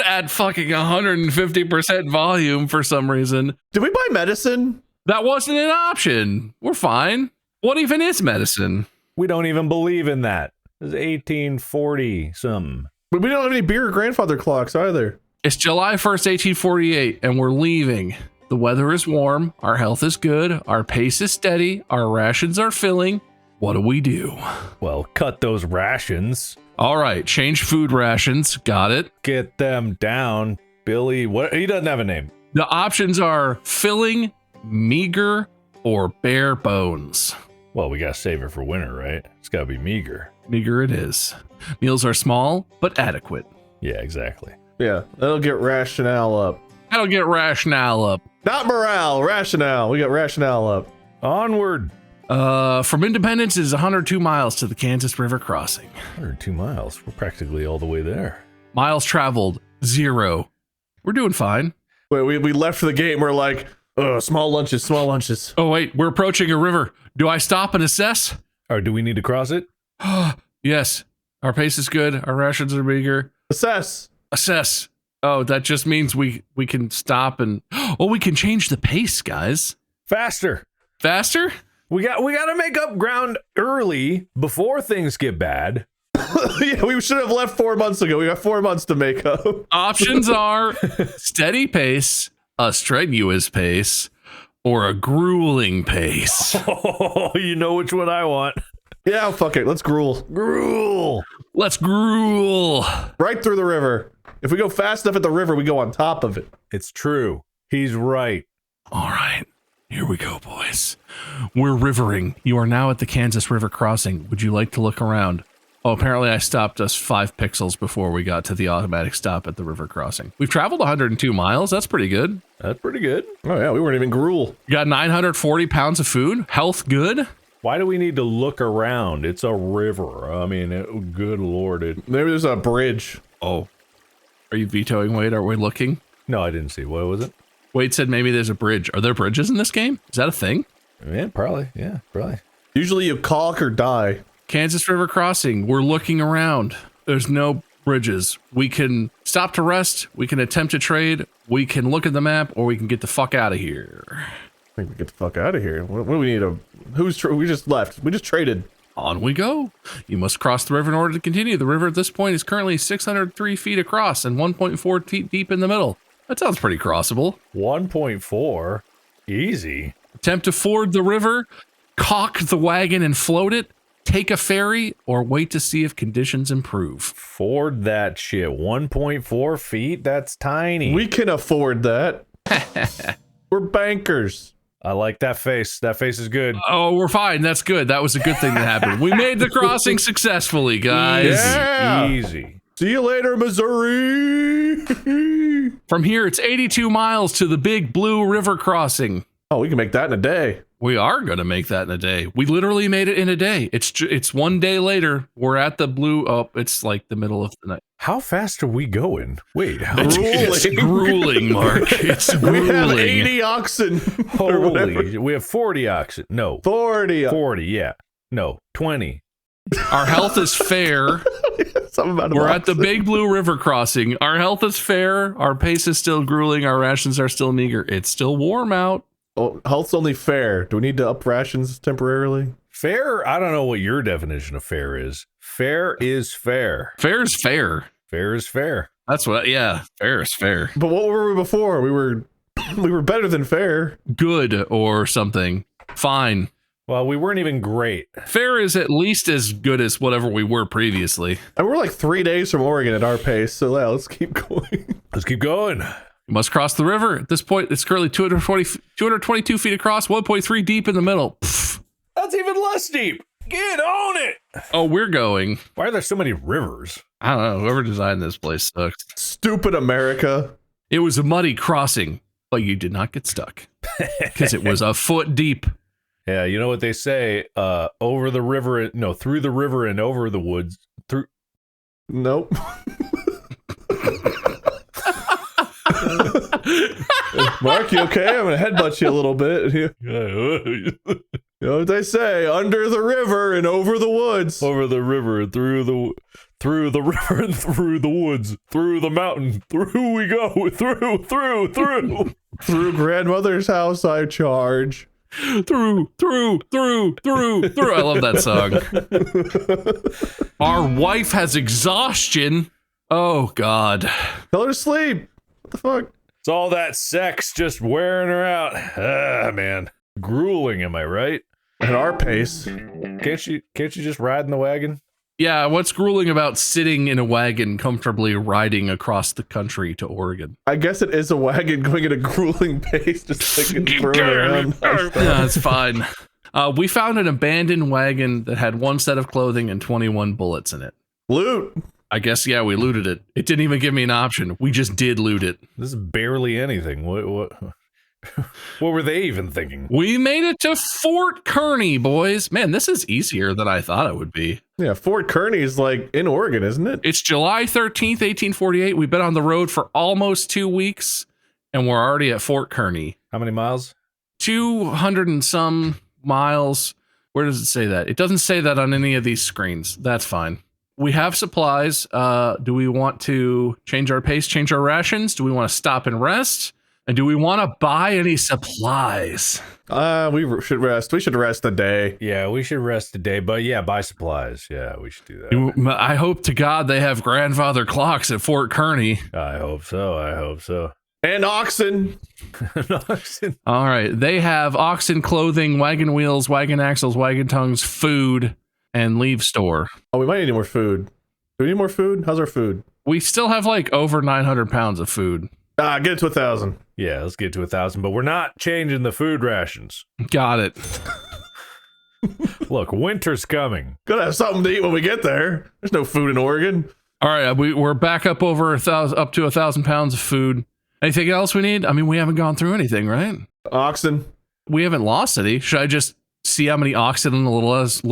at fucking 150% volume for some reason. Did we buy medicine? That wasn't an option. We're fine. What even is medicine? We don't even believe in that. It's 1840 something. But we don't have any beer or grandfather clocks either. It's July 1st, 1848, and we're leaving. The weather is warm, our health is good, our pace is steady, our rations are filling. What do? Well, cut those rations. All right, change food rations. Got it. Get them down. Billy, what? He doesn't have a name. The options are filling, meager, or bare bones. Well, we gotta save it for winter, right? It's gotta be meager. Meager it is. Meals are small, but adequate. Yeah, exactly. Yeah, that'll get rationale up. That'll get rationale up. Not morale, rationale. We got rationale up. Onward. From Independence is 102 miles to the Kansas River crossing. 102 miles. We're practically all the way there. Miles traveled, 0. We're doing fine. Wait, we left the game. We're like, small lunches, small lunches. Oh, wait, we're approaching a river. Do I stop and assess? Or do we need to cross it? Yes. Our pace is good. Our rations are bigger. Assess. Oh, that just means we can stop and... Oh, we can change the pace, guys. Faster. Faster? We got to make up ground early before things get bad. Yeah, we should have left 4 months ago. We got 4 months to make up. Options are steady pace, a strenuous pace, or a grueling pace. Oh, you know which one I want. Yeah, fuck it. Let's gruel. Gruel. Let's gruel. Right through the river. If we go fast enough at the river, we go on top of it. It's true. He's right. All right. Here we go, boys. We're rivering. You are now at the Kansas River crossing. Would you like to look around? Oh, apparently I stopped us 5 pixels before we got to the automatic stop at the river crossing. We've traveled 102 miles. That's pretty good. That's pretty good. Oh, yeah, we weren't even gruel. You got 940 pounds of food. Health good. Why do we need to look around? It's a river. I mean, good Lord. Maybe there's a bridge. Oh. Are you vetoing Wade? Are we looking? No, I didn't see. What was it? Wade said maybe there's a bridge. Are there bridges in this game? Is that a thing? Yeah, probably. Yeah, probably. Usually you caulk or die. Kansas River crossing. We're looking around. There's no bridges. We can stop to rest. We can attempt to trade. We can look at the map, or we can get the fuck out of here. I think we get the fuck out of here. What do we need? We just left. We just traded. On we go. You must cross the river in order to continue. The river at this point is currently 603 feet across and 1.4 feet deep in the middle. That sounds pretty crossable. 1.4? Easy. Attempt to ford the river, caulk the wagon and float it, take a ferry, or wait to see if conditions improve. Ford that shit. 1.4 feet? That's tiny. We can afford that. We're bankers. I like that face. That face is good. Oh, we're fine. That's good. That was a good thing that happened. We made the crossing successfully, guys. Yeah. Easy. See you later, Missouri. From here, it's 82 miles to the Big Blue River crossing. Oh, we can make that in a day. We are going to make that in a day. We literally made it in a day. It's 1 day later. We're at the blue. Oh, it's like the middle of the night. How fast are we going? Wait, how It's grueling, Mark. It's grueling. We have 80 oxen. Holy, we have 40 oxen. No. 40. 40, yeah. No, 20. Our health is fair. Something about We're at the Big Blue River crossing. Our health is fair. Our pace is still grueling. Our rations are still meager. It's still warm out. Oh, health's only fair. Do we need to up rations temporarily? Fair? I don't know what your definition of fair is. Fair is fair. Fair is fair. Fair is fair. That's what, yeah, fair is fair. But what were we before? We were better than fair. Good or something. Fine. Well, we weren't even great. Fair is at least as good as whatever we were previously. And we're like 3 days from Oregon at our pace, so yeah, let's keep going. Let's keep going. You must cross the river. At this point, it's currently 222 feet across, 1.3 deep in the middle. Pfft. That's even less deep. Get on it. Oh, we're going. Why are there so many rivers? I don't know. Whoever designed this place sucks. Stupid America. It was a muddy crossing, but you did not get stuck because it was a foot deep. Yeah, you know what they say? Over the river, no, through the river and over the woods. Through. Nope. Mark, you okay? I'm gonna headbutt you a little bit. You know what they say? Under the river and over the woods. Over the river and through the river and through the woods, through the mountain, through we go, through. Through grandmother's house I charge. Through. I love that song. Our wife has exhaustion. Oh, God. Tell her to sleep. What the fuck? It's all that sex just wearing her out. Ah, man. Grueling, am I right? At our pace. Can't you just ride in the wagon? Yeah, what's grueling about sitting in a wagon comfortably riding across the country to Oregon? I guess it is a wagon going at a grueling pace, just like throwing around. Yeah, it's fine. We found an abandoned wagon that had 1 set of clothing and 21 bullets in it. Loot. I guess, yeah, we looted it. It didn't even give me an option. We just did loot it. This is barely anything. What what were they even thinking? We made it to Fort Kearney, boys. Man, this is easier than I thought it would be. Yeah, Fort Kearney is like in Oregon, isn't it? It's July 13th, 1848. We've been on the road for almost 2 weeks, and we're already at Fort Kearney. How many miles? 200 and some miles. Where does it say that? It doesn't say that on any of these screens. That's fine. We have supplies. Do we want to change our pace, change our rations? Do we want to stop and rest? And do we want to buy any supplies? We should rest. We should rest a day. Yeah, we should rest today, but yeah, buy supplies. Yeah, we should do that. I hope to God they have grandfather clocks at Fort Kearney. I hope so. And oxen. All right. They have oxen, clothing, wagon wheels, wagon axles, wagon tongues, food, and leave store. Oh, we might need more food. Do we need more food? How's our food? We still have like over 900 pounds of food. Get it to 1,000. Yeah, let's get to 1,000, but we're not changing the food rations. Got it. Look, winter's coming. Gotta have something to eat when we get there. There's no food in Oregon. All right. We're back up over up to 1,000 pounds of food. Anything else we need? I mean, we haven't gone through anything, right? Oxen. We haven't lost any. Should I just see how many oxen let us?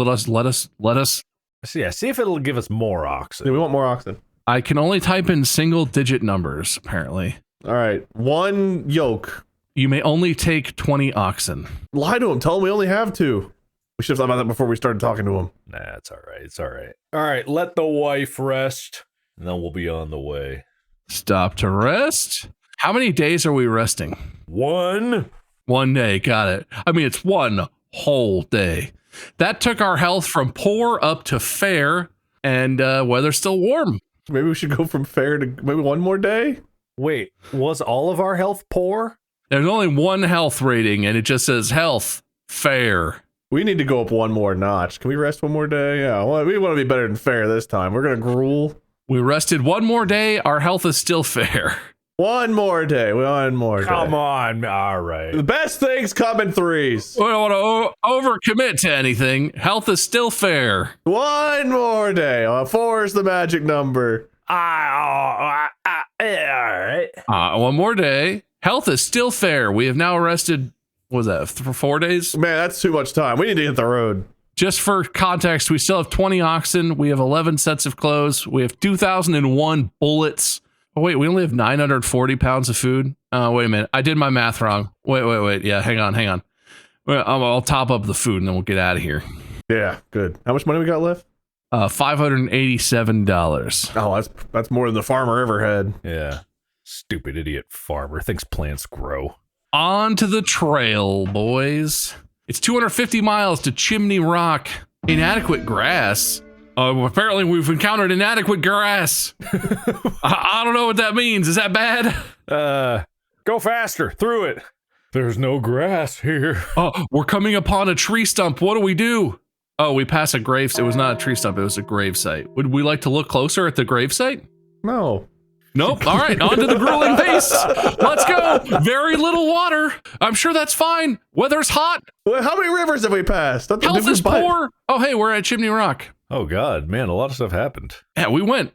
Yeah, see if it'll give us more oxen. Yeah, we want more oxen. I can only type in single digit numbers, apparently. All right. 1 yoke. You may only take 20 oxen. Lie to him. Tell him we only have 2. We should have thought about that before we started talking to him. Nah, it's all right. It's all right. All right, let the wife rest, and then we'll be on the way. Stop to rest. How many days are we resting? 1. 1 day. Got it. I mean, it's 1 whole day. That took our health from poor up to fair, and weather's still warm. Maybe we should go from fair to maybe 1 more day? Wait, was all of our health poor? There's only 1 health rating, and it just says health fair. We need to go up 1 more notch. Can we rest 1 more day? Yeah, well, we want to be better than fair this time. We're going to gruel. We rested 1 more day. Our health is still fair. 1 more day. 1 more day. Come on. All right. The best things come in 3s. We don't want to overcommit to anything. Health is still fair. 1 more day. 4 is the magic number. All right. 1 more day. Health is still fair. We have now rested, what was that, for 4 days? Man, that's too much time. We need to hit the road. Just for context, we still have 20 oxen. We have 11 sets of clothes. We have 2,001 bullets. Oh, wait, we only have 940 pounds of food. Wait a minute. I did my math wrong. Wait. Yeah, hang on. Well, I'll top up the food and then we'll get out of here. Yeah, good. How much money we got left? $587. Oh, that's more than the farmer ever had. Yeah. Stupid idiot farmer thinks plants grow. On to the trail, boys. It's 250 miles to Chimney Rock. Inadequate grass. Apparently we've encountered inadequate grass. I don't know what that means. Is that bad? Go faster through it. There's no grass here. Oh, we're coming upon a tree stump. What do we do? Oh, we pass a grave. It was not a tree stump. It was a grave site. Would we like to look closer at the grave site? No. Nope. All right. On to the grueling pace. Let's go. Very little water. I'm sure that's fine. Weather's hot. Well, how many rivers have we passed? Health is poor. Oh, hey, we're at Chimney Rock. Oh, God, man, a lot of stuff happened. Yeah, we went.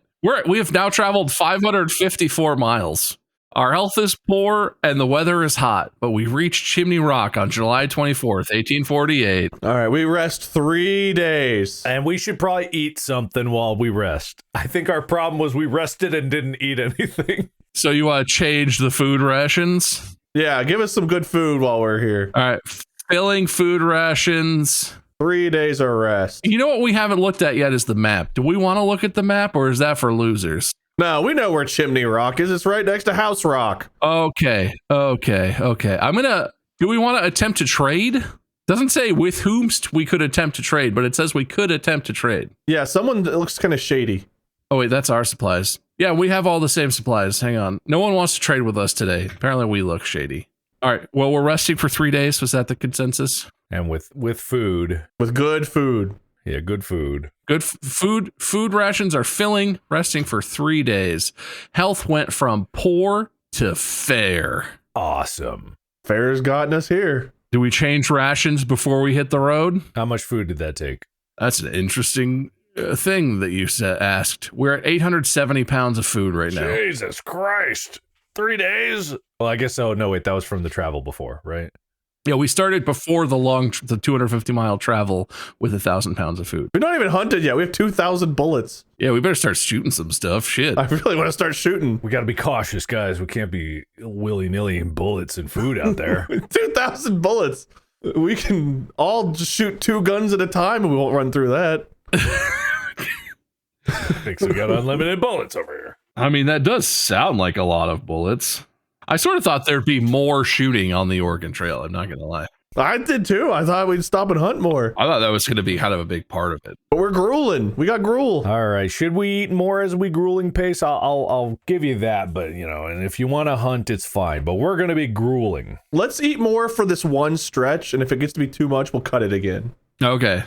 We have now traveled 554 miles. Our health is poor and the weather is hot, but we reached Chimney Rock on July 24th, 1848. All right, we rest 3 days. And we should probably eat something while we rest. I think our problem was we rested and didn't eat anything. So you want to change the food rations? Yeah, give us some good food while we're here. All right, filling food rations. 3 days of rest. You know what we haven't looked at yet is the map. Do we want to look at the map or is that for losers? No, we know where Chimney Rock is. It's right next to House Rock. Okay. Do we want to attempt to trade? Doesn't say with whomst we could attempt to trade, but it says we could attempt to trade. Yeah, someone that looks kind of shady. Oh, wait, that's our supplies. Yeah, we have all the same supplies. Hang on. No one wants to trade with us today. Apparently we look shady. All right. Well, we're resting for 3 days. Was that the consensus? And with food. With good food. Yeah, good food. Good food. Food rations are filling, resting for 3 days. Health went from poor to fair. Awesome. Fair's gotten us here. Do we change rations before we hit the road? How much food did that take? That's an interesting thing that you asked. We're at 870 pounds of food right now. Jesus Christ. 3 days? Well, I guess, oh, no, wait, that was from the travel before, right? Yeah, we started before the 250-mile travel with 1,000 pounds of food. We're not even hunted yet. We have 2,000 bullets. Yeah, we better start shooting some stuff. Shit. I really want to start shooting. We got to be cautious, guys. We can't be willy-nilly bullets and food out there. 2,000 bullets. We can all just shoot 2 guns at a time and we won't run through that. Thinks we got unlimited bullets over here. I mean, that does sound like a lot of bullets. I sort of thought there'd be more shooting on the Oregon Trail. I'm not going to lie. I did too. I thought we'd stop and hunt more. I thought that was going to be kind of a big part of it. But we're grueling. We got gruel. All right. Should we eat more as we grueling pace? I'll give you that. But, you know, and if you want to hunt, it's fine. But we're going to be grueling. Let's eat more for this one stretch. And if it gets to be too much, we'll cut it again. Okay.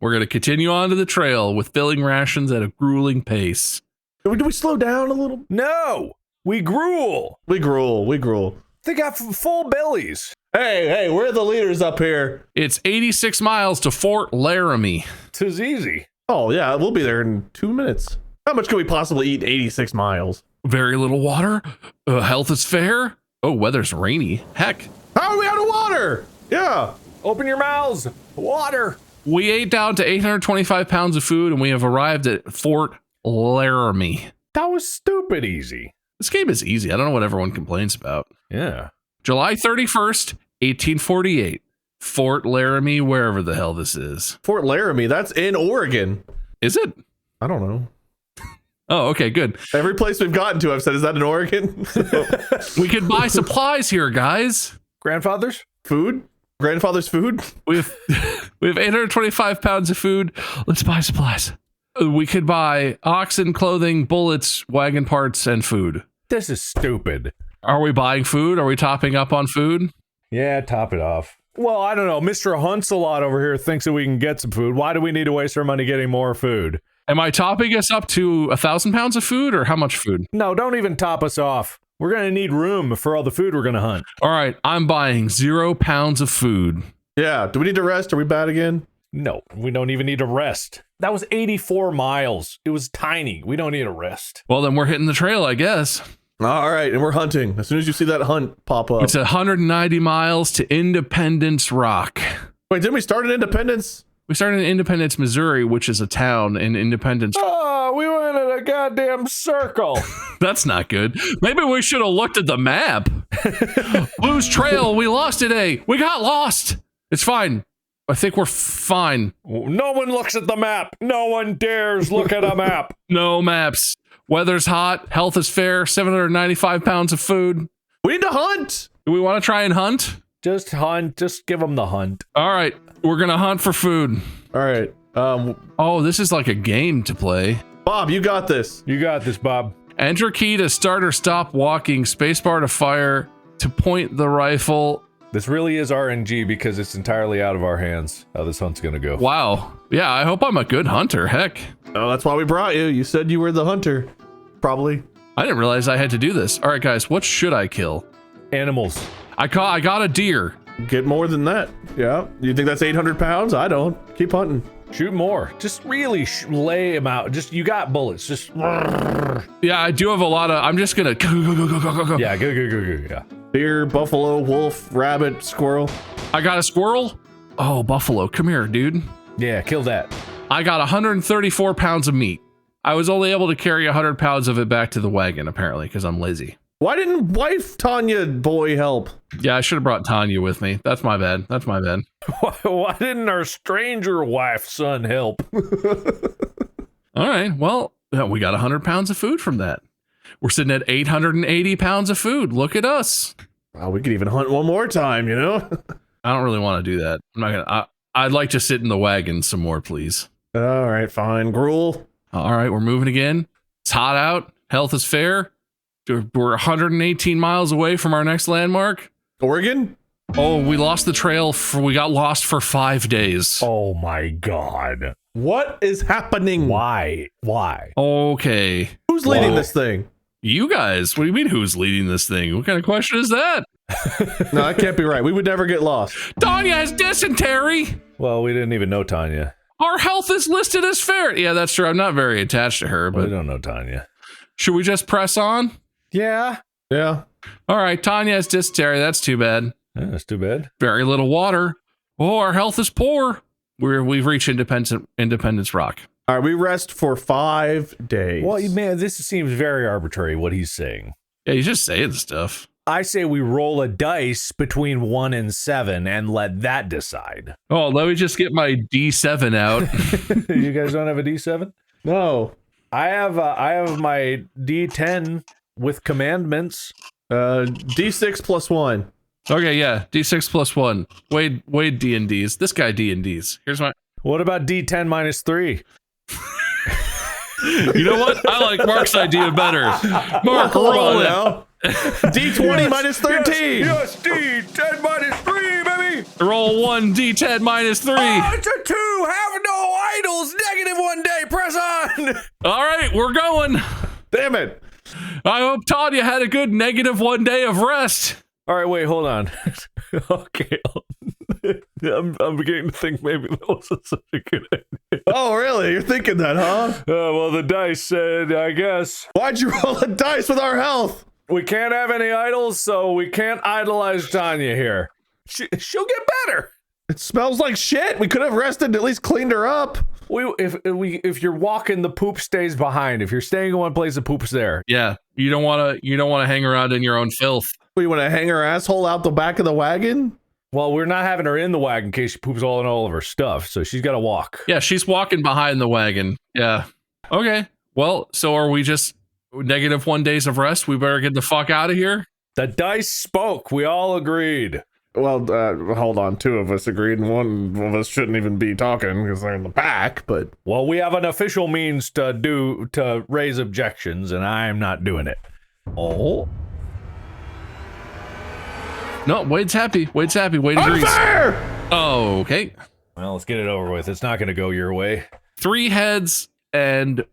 We're going to continue on to the trail with filling rations at a grueling pace. Do we slow down a little? No, we gruel. We gruel. They got full bellies. Hey, we're the leaders up here. It's 86 miles to Fort Laramie. Tis easy. Oh, yeah, we'll be there in 2 minutes. How much can we possibly eat in 86 miles? Very little water. Health is fair. Oh, weather's rainy. Heck. How are we out of water? Yeah. Open your mouths. Water. We ate down to 825 pounds of food and we have arrived at Fort Laramie. That was stupid easy. This game is easy. I don't know what everyone complains about. Yeah. July 31st, 1848. Fort Laramie, wherever the hell this is. Fort Laramie, that's in Oregon. Is it? I don't know. Oh, okay, good. Every place we've gotten to, I've said, is that in Oregon? We could buy supplies here, guys. Grandfathers? Food? Grandfather's food? We have 825 pounds of food. Let's buy supplies. We could buy oxen, clothing, bullets, wagon parts, and food. This is stupid. Are we buying food? Are we topping up on food? Yeah, top it off. Well, I don't know. Mr. Hunts-a-lot over here thinks that we can get some food. Why do we need to waste our money getting more food? Am I topping us up to 1,000 pounds of food, or how much food? No, don't even top us off. We're going to need room for all the food we're going to hunt. All right, I'm buying 0 pounds of food. Yeah, do we need to rest? Are we bad again? No, we don't even need to rest. That was 84 miles. It was tiny. We don't need a rest. Well, then we're hitting the trail, I guess. All right, and we're hunting. As soon as you see that hunt pop up. It's 190 miles to Independence Rock. Wait, didn't we start in Independence? We started in Independence, Missouri, which is a town in Independence. Oh, we went in a goddamn circle. That's not good. Maybe we should have looked at the map. Blues Trail, we lost today. We got lost. It's fine. I think we're fine. No one looks at the map. No one dares look at a map. No maps. Weather's hot. Health is fair. 795 pounds of food. We need to hunt. Do we want to try and hunt? Just hunt. Just give them the hunt. All right. We're going to hunt for food. All right. Oh, this is like a game to play. Bob, you got this. You got this, Bob. Enter key to start or stop walking. Spacebar to fire. To point the rifle. This really is RNG because it's entirely out of our hands how this hunt's gonna go. Wow. Yeah, I hope I'm a good hunter. Heck. Oh, that's why we brought you. You said you were the hunter. Probably. I didn't realize I had to do this. All right, guys, what should I kill? Animals. I got a deer. Get more than that. Yeah. You think that's 800 pounds? I don't. Keep hunting. Shoot more. Just really lay them out. Just, you got bullets. Just. Yeah, I do have a lot of. I'm just gonna go. Yeah, go. Yeah. Deer, buffalo, wolf, rabbit, squirrel. I got a squirrel. Oh, buffalo, come here, dude. Yeah, kill that. I got 134 pounds of meat. I was only able to carry 100 pounds of it back to the wagon, apparently, because I'm lazy. Why didn't wife Tanya boy help? Yeah, I should have brought Tanya with me. That's my bad. Why didn't our stranger wife son help? All right, well, we got 100 pounds of food from that. We're sitting at 880 pounds of food. Look at us. Well, we could even hunt one more time, you know? I don't really want to do that. I'm not gonna. I'd like to sit in the wagon some more, please. All right, fine. Gruel. All right, we're moving again. It's hot out. Health is fair. We're 118 miles away from our next landmark. Oregon? Oh, we lost the trail. We got lost for 5 days. Oh my God. What is happening? Why? Okay. Who's leading this thing? You guys. What do you mean who's leading this thing? What kind of question is that? No, that can't be right. We would never get lost. Tanya has dysentery. Well, we didn't even know Tanya. Our health is listed as fair. Yeah, that's true. I'm not very attached to her, But I but don't know Tanya. should we just press on? Yeah. Yeah. All right, Tanya has dysentery. That's too bad. That's too bad. Very little water. Oh, our health is poor. We've reached Independence Rock. All right, we rest for 5 days. Well, man, this seems very arbitrary what he's saying. Yeah, he's just saying stuff. I say we roll a dice between 1 and 7 and let that decide. Oh, let me just get my D7 out. You guys don't have a D7? No. I have my D10 with commandments. D6 plus 1. Okay, yeah, D6 plus 1. Wade D&Ds. This guy D&Ds. Here's my... What about D10 minus 3? You know what? I like Mark's idea better. Mark, roll it. Now. D20 minus 13. Yes, D10 minus 3, baby. Roll 1 D10 minus 3. Oh, it's a 2. Have no idols. Negative 1 day. Press on. All right, we're going. Damn it. I hope Tanya had a good negative 1 day of rest. All right, wait, hold on. Okay. I'm beginning to think maybe that wasn't such a good idea. Oh, really? You're thinking that, huh? Well, the dice said, I guess. Why'd you roll a dice with our health? We can't have any idols, so we can't idolize Tanya here. She'll get better. It smells like shit. We could have rested and at least cleaned her up. If you're walking, the poop stays behind. If you're staying in one place, the poop's there. Yeah, you don't want to hang around in your own filth. We want to hang her asshole out the back of the wagon? Well, we're not having her in the wagon in case she poops all of her stuff, so she's got to walk. Yeah, she's walking behind the wagon. Yeah. Okay. Well, so are we just negative 1 days of rest? We better get the fuck out of here. The dice spoke. We all agreed. Well, hold on. 2 of us agreed, and 1 of us shouldn't even be talking because they're in the back, but... Well, we have an official means to raise objections, and I'm not doing it. Oh? No, Wade's happy. Wade agrees. Unfair! Oh, okay. Well, let's get it over with. It's not going to go your way. 3 heads, and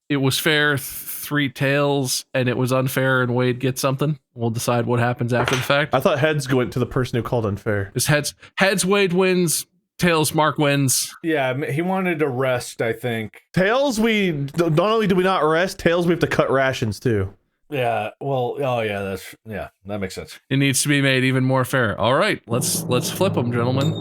it was fair. 3 tails, and it was unfair, and Wade gets something. We'll decide what happens after the fact. I thought heads went to the person who called unfair. It's heads, Wade wins. Tails, Mark wins. Yeah, he wanted to rest, I think. Tails, not only do we not rest, tails, we have to cut rations too. Yeah, well, oh yeah, that makes sense. It needs to be made even more fair. All right, let's flip them, gentlemen.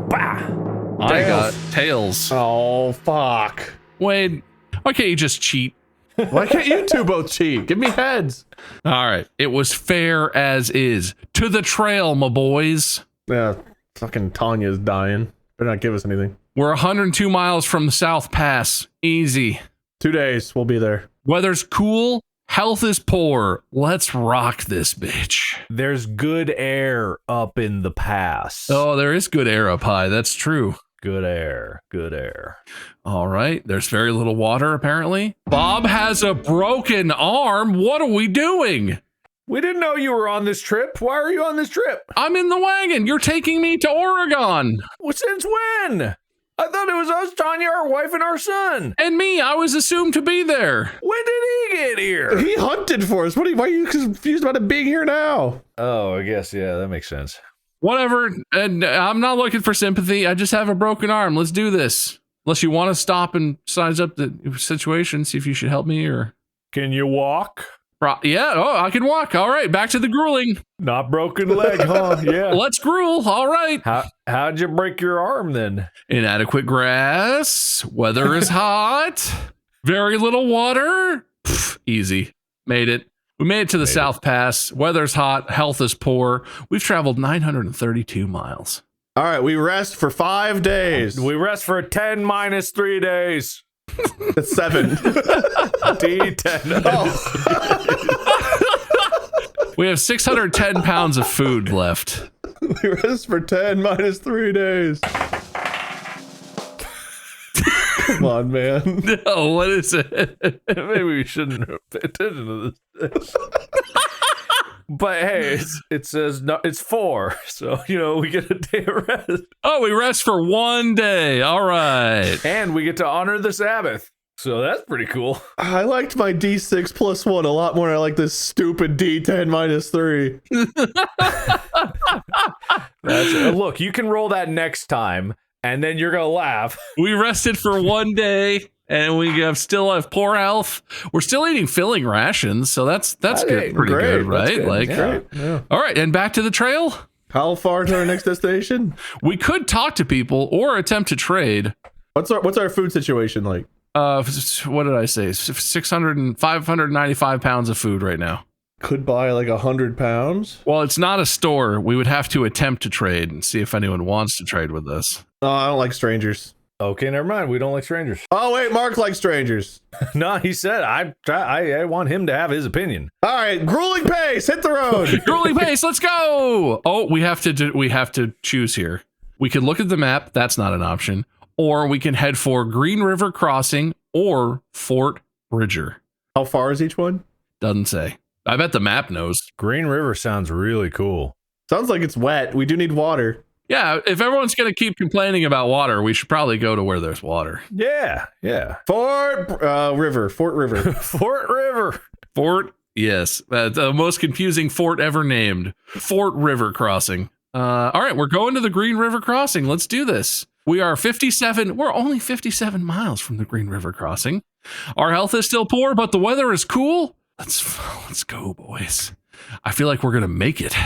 Bah! I got tails. Oh, fuck. Wade, why can't you just cheat? Why can't you two both cheat? Give me heads. All right, it was fair as is. To the trail, my boys. Yeah, fucking Tanya's dying. Better not give us anything. We're 102 miles from the South Pass. Easy. 2 days, we'll be there. Weather's cool. Health is poor. Let's rock this bitch. There's good air up in the pass. Oh, there is good air up high. That's true. Good air. Good air. All right. There's very little water, apparently. Bob has a broken arm. What are we doing? We didn't know you were on this trip. Why are you on this trip? I'm in the wagon. You're taking me to Oregon. Well, since when? I thought it was us, Tanya, our wife, and our son. And me. I was assumed to be there. When did he get here? He hunted for us. Why are you confused about him being here now? Oh, I guess, yeah, that makes sense. Whatever. And I'm not looking for sympathy. I just have a broken arm. Let's do this. Unless you want to stop and size up the situation, see if you should help me or... Can you walk? Yeah, oh, I can walk. All right, back to the grueling. Not broken leg, huh? Yeah. Let's gruel. All right. How'd you break your arm then? Inadequate grass. Weather is hot. Very little water. Pff, easy. Made it. We made it to the South Pass. Weather's hot. Health is poor. We've traveled 932 miles. All right, we rest for 5 days. We rest for 10 minus 3 days. That's 7. D10. Oh. We have 610 pounds of food left. We rest for 10 minus 3 days. Come on, man. No, what is it? Maybe we shouldn't pay attention to this. But hey, it says no, it's 4, so we get a day of rest. Oh, we rest for 1 day. All right, and we get to honor the Sabbath. So that's pretty cool. I liked my D6 plus 1 a lot more than I like this stupid D10 minus 3. Look, you can roll that next time. and then you're gonna laugh. We rested for 1 day, and we still have poor health. We're still eating filling rations, so that's good, pretty great. good, right? That's good. Like, Great. Yeah. all right, and back to the trail. How far to our next destination? We could talk to people or attempt to trade. What's our food situation like? What did I say? 595 pounds of food right now. Could buy like 100 pounds. Well, it's not a store. We would have to attempt to trade and see if anyone wants to trade with us. Oh, I don't like strangers. Okay, never mind. We don't like strangers. Oh wait, Mark likes strangers. No, he said I want him to have his opinion. All right, grueling pace, hit the road. Grueling pace, let's go. Oh, we have to choose here. We could look at the map. That's not an option. Or we can head for Green River Crossing or Fort Bridger. How far is each one? Doesn't say. I bet the map knows. Green River sounds really cool. Sounds like it's wet. We do need water. Yeah, if everyone's going to keep complaining about water, we should probably go to where there's water. Yeah. Fort River. Fort River. Fort, yes. The most confusing fort ever named. Fort River Crossing. All right, we're going to the Green River Crossing. Let's do this. We're only 57 miles from the Green River Crossing. Our health is still poor, but the weather is cool. Let's go, boys. I feel like we're going to make it.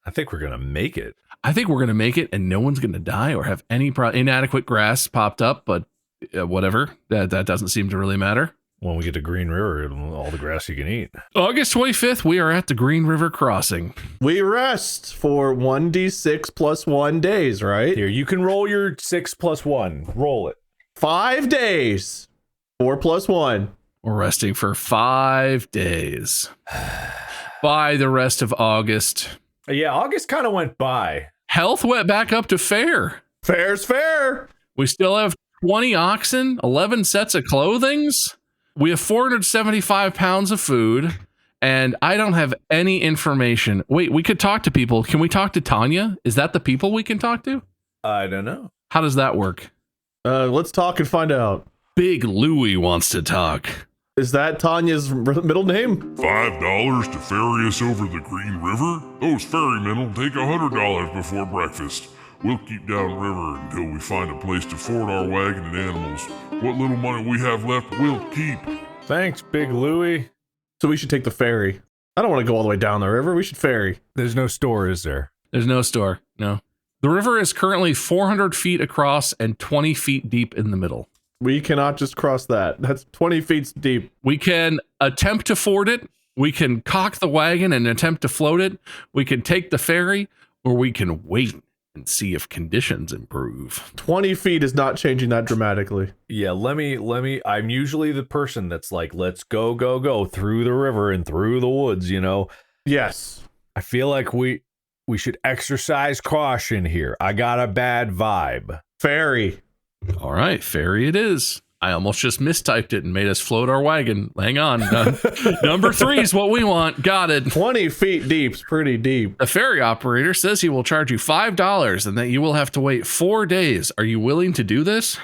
I think we're going to make it. I think we're going to make it, and no one's going to die or have any inadequate grass popped up, but whatever. That doesn't seem to really matter. When we get to Green River, all the grass you can eat. August 25th, we are at the Green River Crossing. We rest for 1d6 plus 1 days, right? Here, you can roll your 6 plus 1. Roll it. 5 days. 4 plus 1. We're resting for 5 days. By the rest of August. Yeah, August kind of went by. Health went back up to fair. Fair's fair. We still have 20 oxen, 11 sets of clothings. We have 475 pounds of food, and I don't have any information. Wait, we could talk to people. Can we talk to Tanya? Is that the people we can talk to? I don't know. How does that work? Let's talk and find out. Big Louie wants to talk. Is that Tanya's middle name? $5 to ferry us over the Green River? Those ferrymen will take $100 before breakfast. We'll keep downriver until we find a place to ford our wagon and animals. What little money we have left, we'll keep. Thanks, Big Louie. So we should take the ferry. I don't want to go all the way down the river. We should ferry. There's no store, is there? There's no store. No. The river is currently 400 feet across and 20 feet deep in the middle. We cannot just cross that. That's 20 feet deep. We can attempt to ford it. We can cock the wagon and attempt to float it. We can take the ferry, or we can wait and see if conditions improve. 20 feet is not changing that dramatically. Yeah, let me. I'm usually the person that's like, let's go through the river and through the woods, you know? Yes. I feel like we should exercise caution here. I got a bad vibe. Ferry. All right, ferry it is. I almost just mistyped it and made us float our wagon. Hang on. Number 3 is what we want. Got it. 20 feet deep's pretty deep. The ferry operator says he will charge you $5 and that you will have to wait 4 days. Are you willing to do this?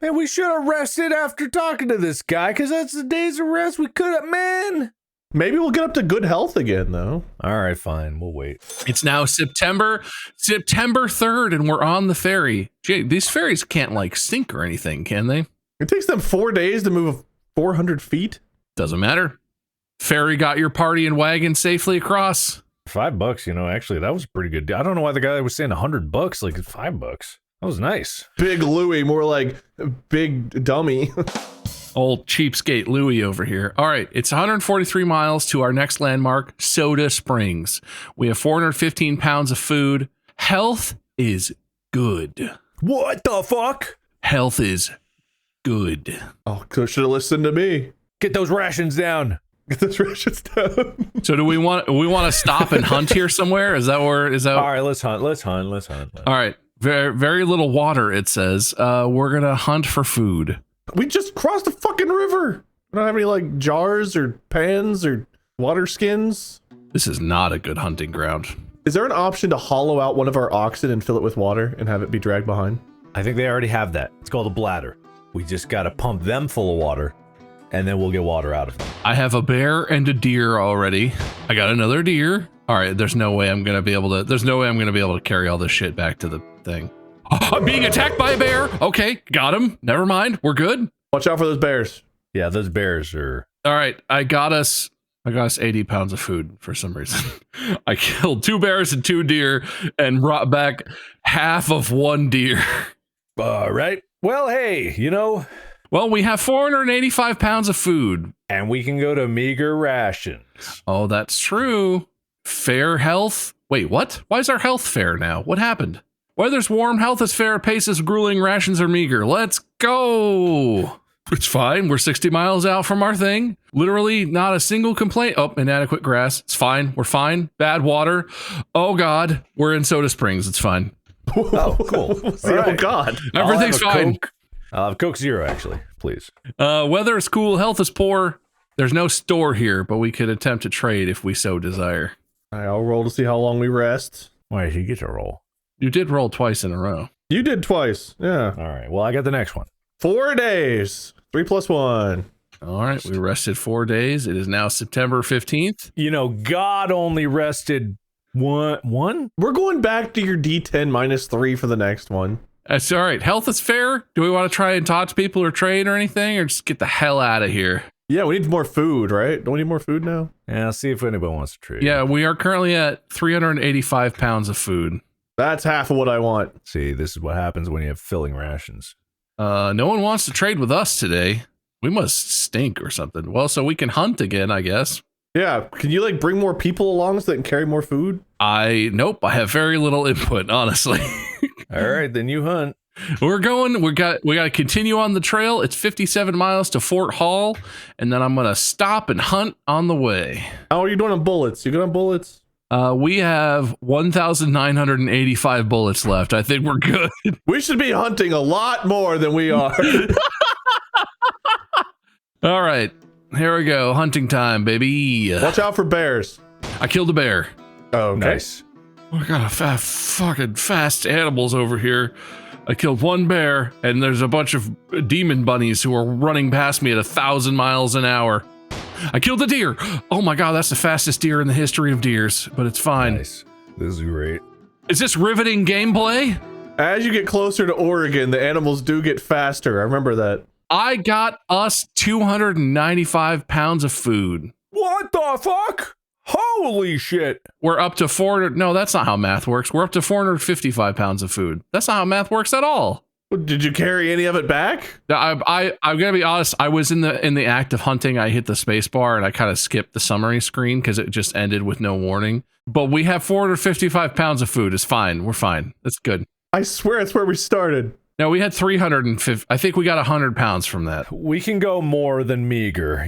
Man, we should have rested after talking to this guy, because that's the days of rest we could have, man. Maybe we'll get up to good health again, though. All right, fine. We'll wait. It's now September 3rd, and we're on the ferry. Gee, these ferries can't, like, sink or anything, can they? It takes them 4 days to move 400 feet. Doesn't matter. Ferry got your party and wagon safely across. $5, you know, actually, that was a pretty good deal. I don't know why the guy was saying $100, like $5. That was nice. Big Louie, more like big dummy. Old cheapskate Louie over here. All right, it's 143 miles to our next landmark, Soda Springs. We have 415 pounds of food. Health is good. What the fuck? Health is good. Oh, should have listened to me. Get those rations down. Get this rations down. So do we want to stop and hunt here somewhere? Is that? All right, let's hunt. All right. Very, very little water, it says. We're going to hunt for food. We just crossed the fucking river. We don't have any like jars or pans or water skins. This is not a good hunting ground. Is there an option to hollow out one of our oxen and fill it with water and have it be dragged behind? I think they already have that. It's called a bladder. We just got to pump them full of water, and then we'll get water out of them. I have a bear and a deer already. I got another deer. All right, there's no way I'm going to be able to carry all this shit back to the thing. I'm being attacked by a bear. Okay, got him. Never mind. We're good. Watch out for those bears. Yeah, those bears are. All right, I got us 80 pounds of food for some reason. I killed 2 bears and 2 deer and brought back half of 1 deer. All right. Well, hey, Well, we have 485 pounds of food. and we can go to meager rations. Oh, that's true. Fair health. Wait, what? Why is our health fair now? What happened? Weather's warm, health is fair, pace is grueling, rations are meager. Let's go. It's fine. We're 60 miles out from our thing. Literally not a single complaint. Oh, inadequate grass. It's fine. We're fine. Bad water. Oh, God. We're in Soda Springs. It's fine. Oh, cool. Oh, right. God. Everything's I'll have a fine. Coke. I'll have Coke Zero, actually, please. Weather is cool. Health is poor. There's no store here, but we could attempt to trade if we so desire. All right, I'll roll to see how long we rest. Why did you get to roll? You did roll twice in a row. You did twice. Yeah. All right. Well, I got the next one. 4 days. 3 + 1. All right. We rested 4 days. It is now September 15th. God only rested one? We're going back to your D10 -3 for the next one. That's all right. Health is fair. Do we want to try and talk to people or trade or anything, or just get the hell out of here? Yeah, we need more food, right? Don't we need more food now? Yeah, I'll see if anybody wants to trade. Yeah, we are currently at 385 pounds of food. That's half of what I want. See, this is what happens when you have filling rations. No one wants to trade with us today. We must stink or something. Well, so we can hunt again, I guess. Yeah, can you bring more people along so they can carry more food? Nope, I have very little input, honestly. All right, then you hunt. We got to continue on the trail. It's 57 miles to Fort Hall, and then I'm going to stop and hunt on the way. How are you doing on bullets? You good on bullets? We have 1,985 bullets left. I think we're good. We should be hunting a lot more than we are. All right, here we go. Hunting time, baby. Watch out for bears. I killed a bear. Oh, okay. Nice. I got a fucking fast animals over here. I killed 1 bear, and there's a bunch of demon bunnies who are running past me at 1,000 miles an hour. I killed a deer. Oh my God, that's the fastest deer in the history of deers, but it's fine. Nice. This is great. Is this riveting gameplay? As you get closer to Oregon, the animals do get faster. I remember that. I got us 295 pounds of food. What the fuck? Holy shit. We're up to 400. No, that's not how math works. We're up to 455 pounds of food. That's not how math works at all. Did you carry any of it back? I'm gonna be honest. I was in the act of hunting. I hit the space bar and I kind of skipped the summary screen because it just ended with no warning. But we have 455 pounds of food. It's fine. We're fine. That's good. I swear it's where we started. No, we had 350. I think we got 100 pounds from that. We can go more than meager,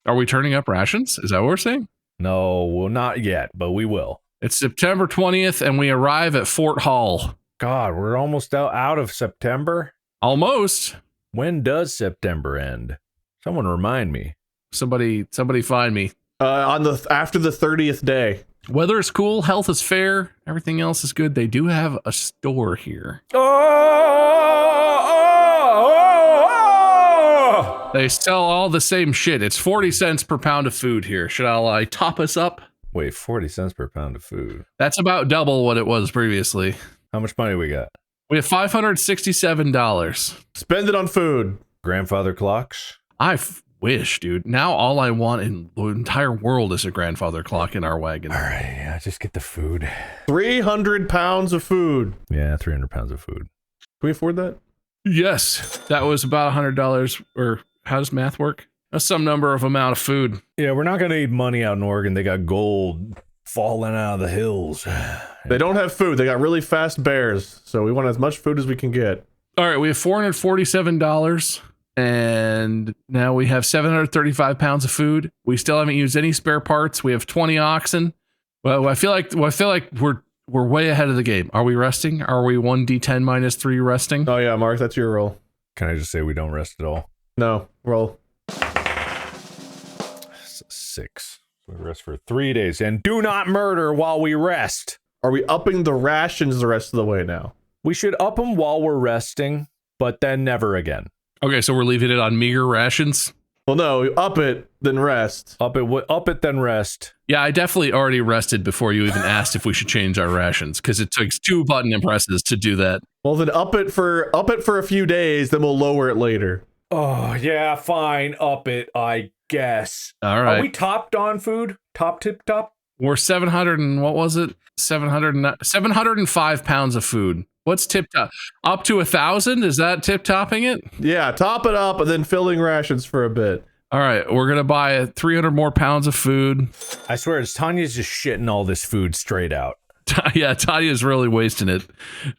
Are we turning up rations? Is that what we're saying? No, well, not yet, but we will. It's September 20th and we arrive at Fort Hall. God, we're almost out of September. Almost. When does September end? Someone remind me. Somebody find me. After the 30th day. Weather is cool, health is fair, everything else is good. They do have a store here. They sell all the same shit. It's 40 cents per pound of food here. Should I top us up? Wait, 40 cents per pound of food. That's about double what it was previously. How much money we got? We have $567. Spend it on food. Grandfather clocks? I wish, dude. Now all I want in the entire world is a grandfather clock in our wagon. All right, yeah, just get the food. 300 pounds of food. Yeah, 300 pounds of food. Can we afford that? Yes, that was about $100. Or how does math work? That's some number of amount of food. Yeah, we're not going to need money out in Oregon. They got gold falling out of the hills. They don't have food. They got really fast bears. So we want as much food as we can get. All right, we have $447. And now we have 735 pounds of food. We still haven't used any spare parts. We have 20 oxen. Well, I feel like we're way ahead of the game. Are we resting? Are we 1d10 -3 resting? Oh yeah, Mark, that's your roll. Can I just say we don't rest at all? No, roll. 6. We rest for 3 days. And do not murder while we rest. Are we upping the rations the rest of the way now? We should up them while we're resting, but then never again. Okay, so we're leaving it on meager rations. Well, no, up it, then rest. Up it, then rest. Yeah, I definitely already rested before you even asked if we should change our rations, because it took 2 button presses to do that. Well, then up it for a few days, then we'll lower it later. Oh, yeah, fine. Up it, I guess. All right. Are we topped on food? Tip top? We're 700 and what was it? 705 pounds of food. What's tip top? Up to 1,000? Is that tip topping it? Yeah, top it up and then filling rations for a bit. All right, we're gonna buy 300 more pounds of food. I swear, Tanya's just shitting all this food straight out. Yeah, Tanya's really wasting it.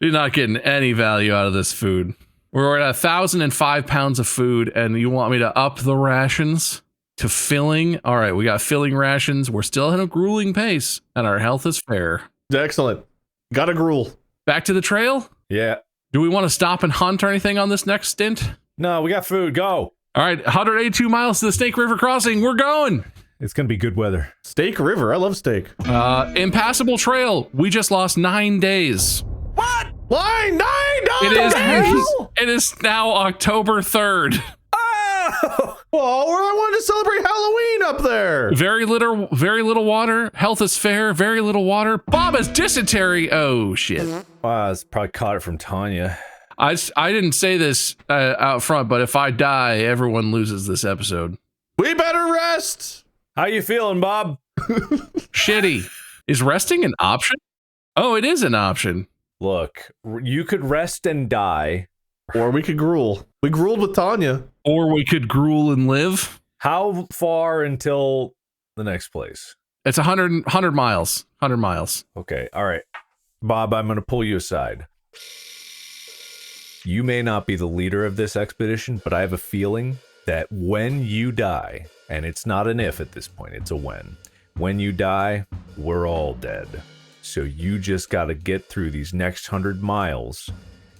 You're not getting any value out of this food. We're at 1,005 pounds of food, and you want me to up the rations to filling? All right, we got filling rations. We're still at a grueling pace, and our health is fair. Excellent. Got a gruel. Back to the trail? Yeah. Do we want to stop and hunt or anything on this next stint? No, we got food. Go. All right, 182 miles to the Snake River Crossing. We're going. It's going to be good weather. Steak River. I love steak. Impassable trail. We just lost 9 days. What? Why 9 It is now October 3rd. Oh! Oh, I wanted to celebrate Halloween up there. Very little water. Health is fair. Very little water. Bob has dysentery. Oh shit. I probably caught it from Tanya. I didn't say this out front, but if I die, everyone loses this episode. We better rest. How you feeling, Bob? Shitty. Is resting an option? Oh, it is an option. Look, you could rest and die. Or we could gruel. We grueled with Tanya. Or we could gruel and live. How far until the next place? It's 100 miles. 100 miles. Okay, all right. Bob, I'm going to pull you aside. You may not be the leader of this expedition, but I have a feeling that when you die, and it's not an if at this point, it's a when you die, we're all dead. So you just got to get through these next 100 miles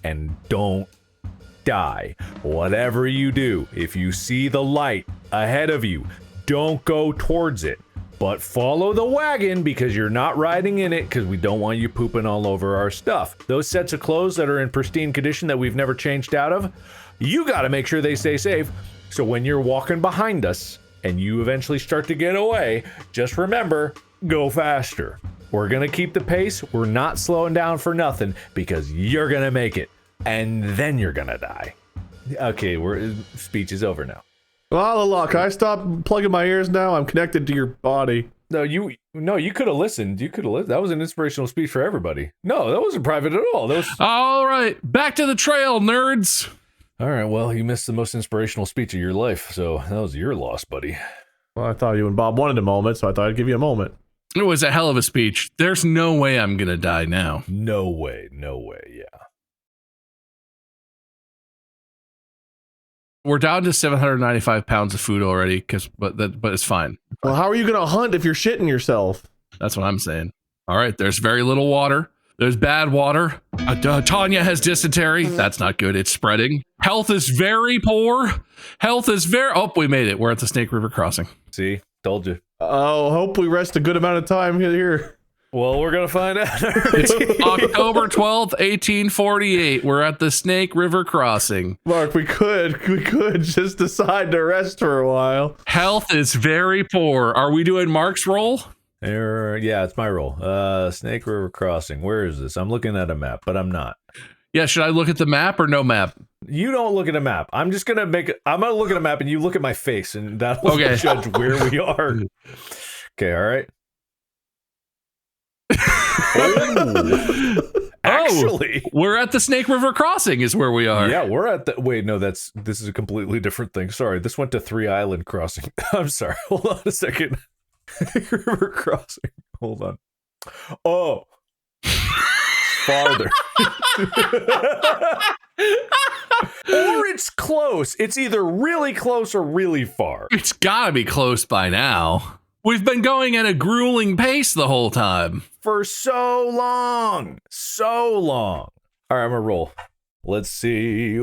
and don't die. Whatever you do, if you see the light ahead of you, don't go towards it, but follow the wagon because you're not riding in it because we don't want you pooping all over our stuff. Those sets of clothes that are in pristine condition that we've never changed out of, you got to make sure they stay safe. So when you're walking behind us and you eventually start to get away, just remember, go faster. We're going to keep the pace. We're not slowing down for nothing because you're going to make it and then you're going to die. Okay, speech is over now. Well, look, I stopped plugging my ears now. I'm connected to your body. No, you could have listened. You could have listened. That was an inspirational speech for everybody. No, that wasn't private at all. That was all right. Back to the trail, nerds. All right. Well, you missed the most inspirational speech of your life, so that was your loss, buddy. Well, I thought you and Bob wanted a moment, so I thought I'd give you a moment. It was a hell of a speech. There's no way I'm gonna die now. No way. Yeah. We're down to 795 pounds of food already, but it's fine. Well, how are you gonna hunt if you're shitting yourself? That's what I'm saying. All right, there's very little water. There's bad water. Tanya has dysentery. That's not good. It's spreading. Health is very poor. Oh, we made it. We're at the Snake River Crossing. See, told you. Oh, hope we rest a good amount of time here. Well, we're gonna find out. It's October 12th, 1848. We're at the Snake River Crossing. Mark, we could just decide to rest for a while. Health is very poor. Are we doing Mark's roll? Yeah, it's my roll. Snake River Crossing. Where is this? I'm looking at a map, but I'm not. Yeah, should I look at the map or no map? You don't look at a map. I'm gonna look at a map and you look at my face and that'll judge where we are. Okay, all right. Actually, we're at the Snake River Crossing is where we are. Yeah, we're at the this is a completely different thing. Sorry, this went to 3 Island Crossing. I'm sorry. Hold on a second. River Crossing. Hold on. Oh. Farther. Or it's close. It's either really close or really far. It's gotta be close by now. We've been going at a grueling pace the whole time. For so long. All right, I'm gonna roll. Let's see.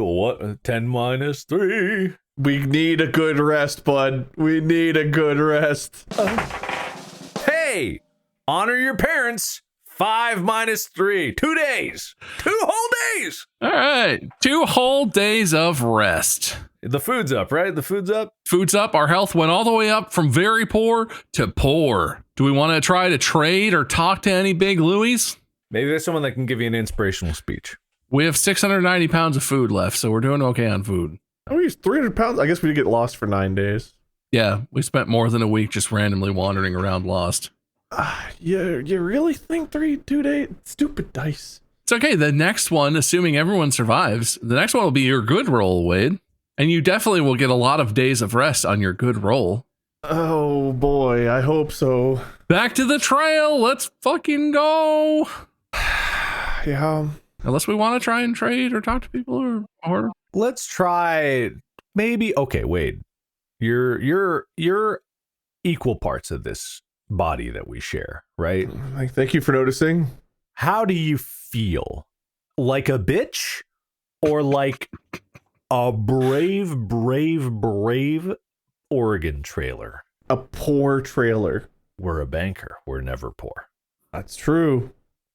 10 minus 3. We need a good rest, bud. We need a good rest. Hey, honor your parents. 5 minus 3. 2 days. 2 whole days. All right. 2 whole days of rest. The food's up, right? The food's up? Food's up. Our health went all the way up from very poor to poor. Do we want to try to trade or talk to any big Louis? Maybe there's someone that can give you an inspirational speech. We have 690 pounds of food left, so we're doing okay on food. Oh, we used 300 pounds. I guess we did get lost for 9 days. Yeah, we spent more than a week just randomly wandering around lost. You really think 2 days? Stupid dice. It's okay. The next one, assuming everyone survives, the next one will be your good roll, Wade. And you definitely will get a lot of days of rest on your good roll. Oh boy, I hope so. Back to the trail. Let's fucking go. Yeah. Unless we want to try and trade or talk to people or Let's try maybe. Okay, Wade, you're equal parts of this body that we share, right? Thank you for noticing. How do you feel? Like a bitch or like a brave Oregon trailer? A poor trailer. We're a banker. We're never poor. That's true.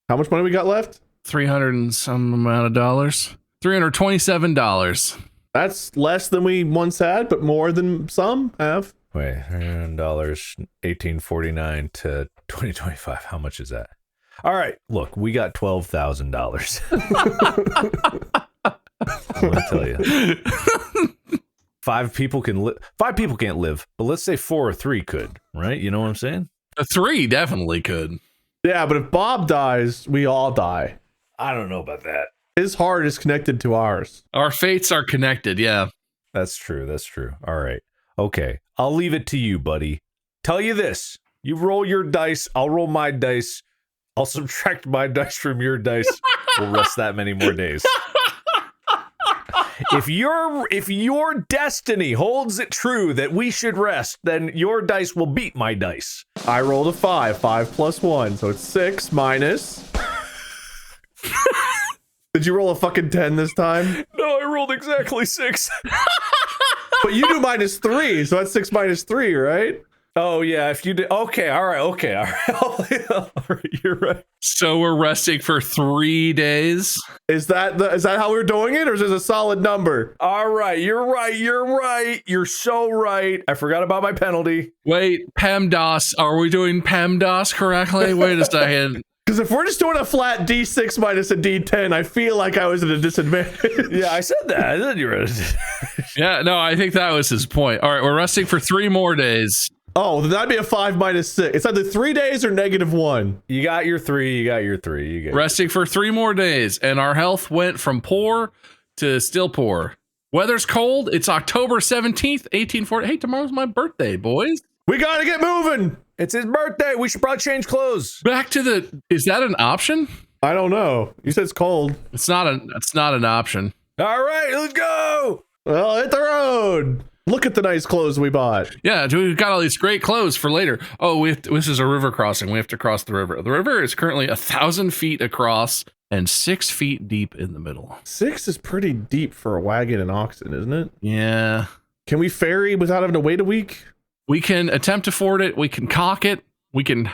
How much money we got left? 300 and some amount of dollars. $327. That's less than we once had, but more than some have. Wait, $300, 1849 to 2025. How much is that? All right, look, we got $12,000. I'm gonna tell you. 5 people can live. 5 people can't live, but let's say 4 or 3 could, right? You know what I'm saying? A 3 definitely could. Yeah, but if Bob dies, we all die. I don't know about that. His heart is connected to ours. Our fates are connected, yeah. That's true. That's true. All right. Okay. I'll leave it to you, buddy. Tell you this. You roll your dice. I'll roll my dice. I'll subtract my dice from your dice. We'll rest that many more days. If your destiny holds it true that we should rest, then your dice will beat my dice. I rolled a 5. 5 plus 1, so it's 6 minus. Did you roll a fucking 10 this time? No, I rolled exactly 6. But you do minus 3, so that's 6 minus 3, right? Oh yeah, if you did. Okay, all right. All right, you're right. So we're resting for 3 days. Is that how we're doing it, or is this a solid number? All right, you're right. You're so right. I forgot about my penalty. Wait, PEMDAS. Are we doing PEMDAS correctly? Wait a second. Because if we're just doing a flat D6 minus a D10, I feel like I was at a disadvantage. Yeah, I said that. I said you were. Yeah, no, I think that was his point. All right, we're resting for 3 more days. Oh, then that'd be a 5 minus 6. It's either 3 days or -1. You got your 3. Resting for 3 more days, and our health went from poor to still poor. Weather's cold. It's October 17th, 1840. Hey, tomorrow's my birthday, boys. We gotta get moving. It's his birthday. We should probably change clothes. Back to the. Is that an option? I don't know. You said it's cold. It's not an option. All right, let's go. Well, hit the road. Look at the nice clothes we bought. Yeah, we've got all these great clothes for later. Oh, this is a river crossing. We have to cross the river. The river is currently 1,000 feet across and 6 feet deep in the middle. 6 is pretty deep for a wagon and oxen, isn't it? Yeah. Can we ferry without having to wait a week? We can attempt to ford it. We can caulk it. We can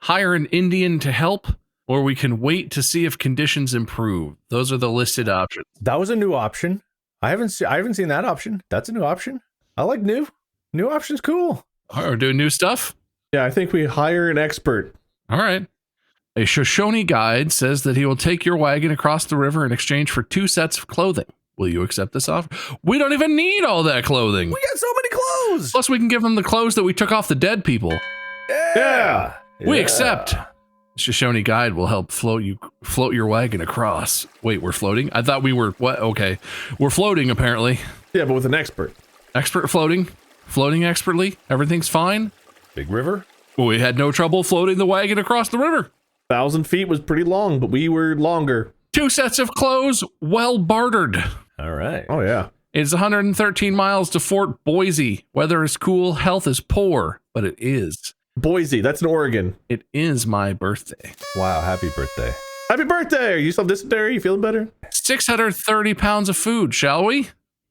hire an Indian to help, or we can wait to see if conditions improve. Those are the listed options. That was a new option. I haven't seen that option. That's a new option. I like new options. Cool. We're doing new stuff. Yeah, I think we hire an expert. All right. A Shoshone guide says that he will take your wagon across the river in exchange for 2 sets of clothing. Will you accept this offer? We don't even need all that clothing. We got so many clothes. Plus, we can give them the clothes that we took off the dead people. Yeah. We accept. Shoshone guide will help float your wagon across. Wait, we're floating? I thought we were what? Okay, we're floating apparently. Yeah, but with an expert. Expert floating expertly. Everything's fine. Big river. We had no trouble floating the wagon across the river. 1,000 feet was pretty long, but we were longer. 2 sets of clothes, well bartered. All right. Oh yeah. It's 113 miles to Fort Boise. Weather is cool, health is poor, but it is. Boise, that's in Oregon. It is my birthday. Wow, happy birthday. Happy birthday! Are you still dysentery? You feeling better? 630 pounds of food, shall we?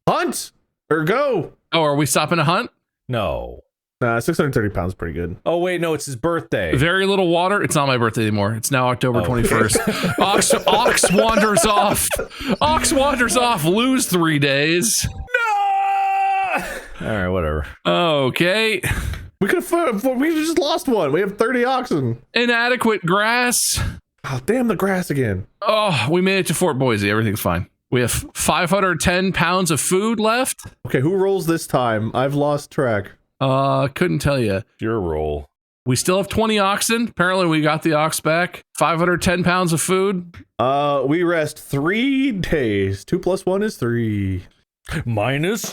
Hunt or go? Oh, are we stopping to hunt? No. 630 pounds, pretty good. Oh wait, no, it's his birthday. Very little water. It's not my birthday anymore. It's now October 21st. Ox wanders off. Ox wanders off. Lose 3 days. No! All right, whatever. Okay. We just lost one. We have 30 oxen. Inadequate grass. Oh, damn the grass again. Oh, we made it to Fort Boise. Everything's fine. We have 510 pounds of food left. Okay, who rolls this time? I've lost track. Couldn't tell you. Your roll. We still have 20 oxen. Apparently we got the ox back. 510 pounds of food. We rest 3 days. 2 plus 1 is 3. Minus?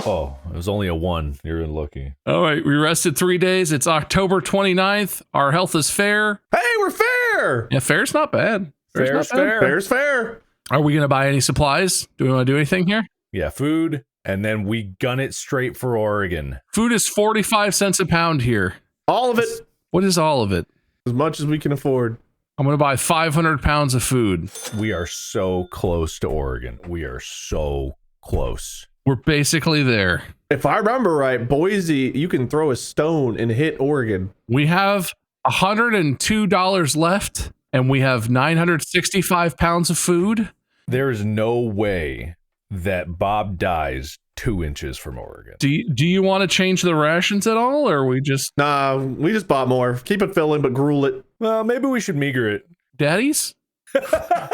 Oh, it was only a 1. You're lucky. All right, we rested 3 days. It's October 29th. Our health is fair. Hey, we're fair. Yeah, fair's not bad. Fair's fair. Fair's fair. Are we going to buy any supplies? Do we want to do anything here? Yeah, food, and then we gun it straight for Oregon. Food is 45 cents a pound here. All of it. What is all of it? As much as we can afford. I'm going to buy 500 pounds of food. We are so close to Oregon. We are so close. We're basically there. If I remember right, Boise, you can throw a stone and hit Oregon. We have $102 left, and we have 965 pounds of food. There is no way that Bob dies 2 inches from Oregon. Do you want to change the rations at all, or we just Nah, we just bought more. Keep it filling, but gruel it. Well, maybe we should meager it. daddies?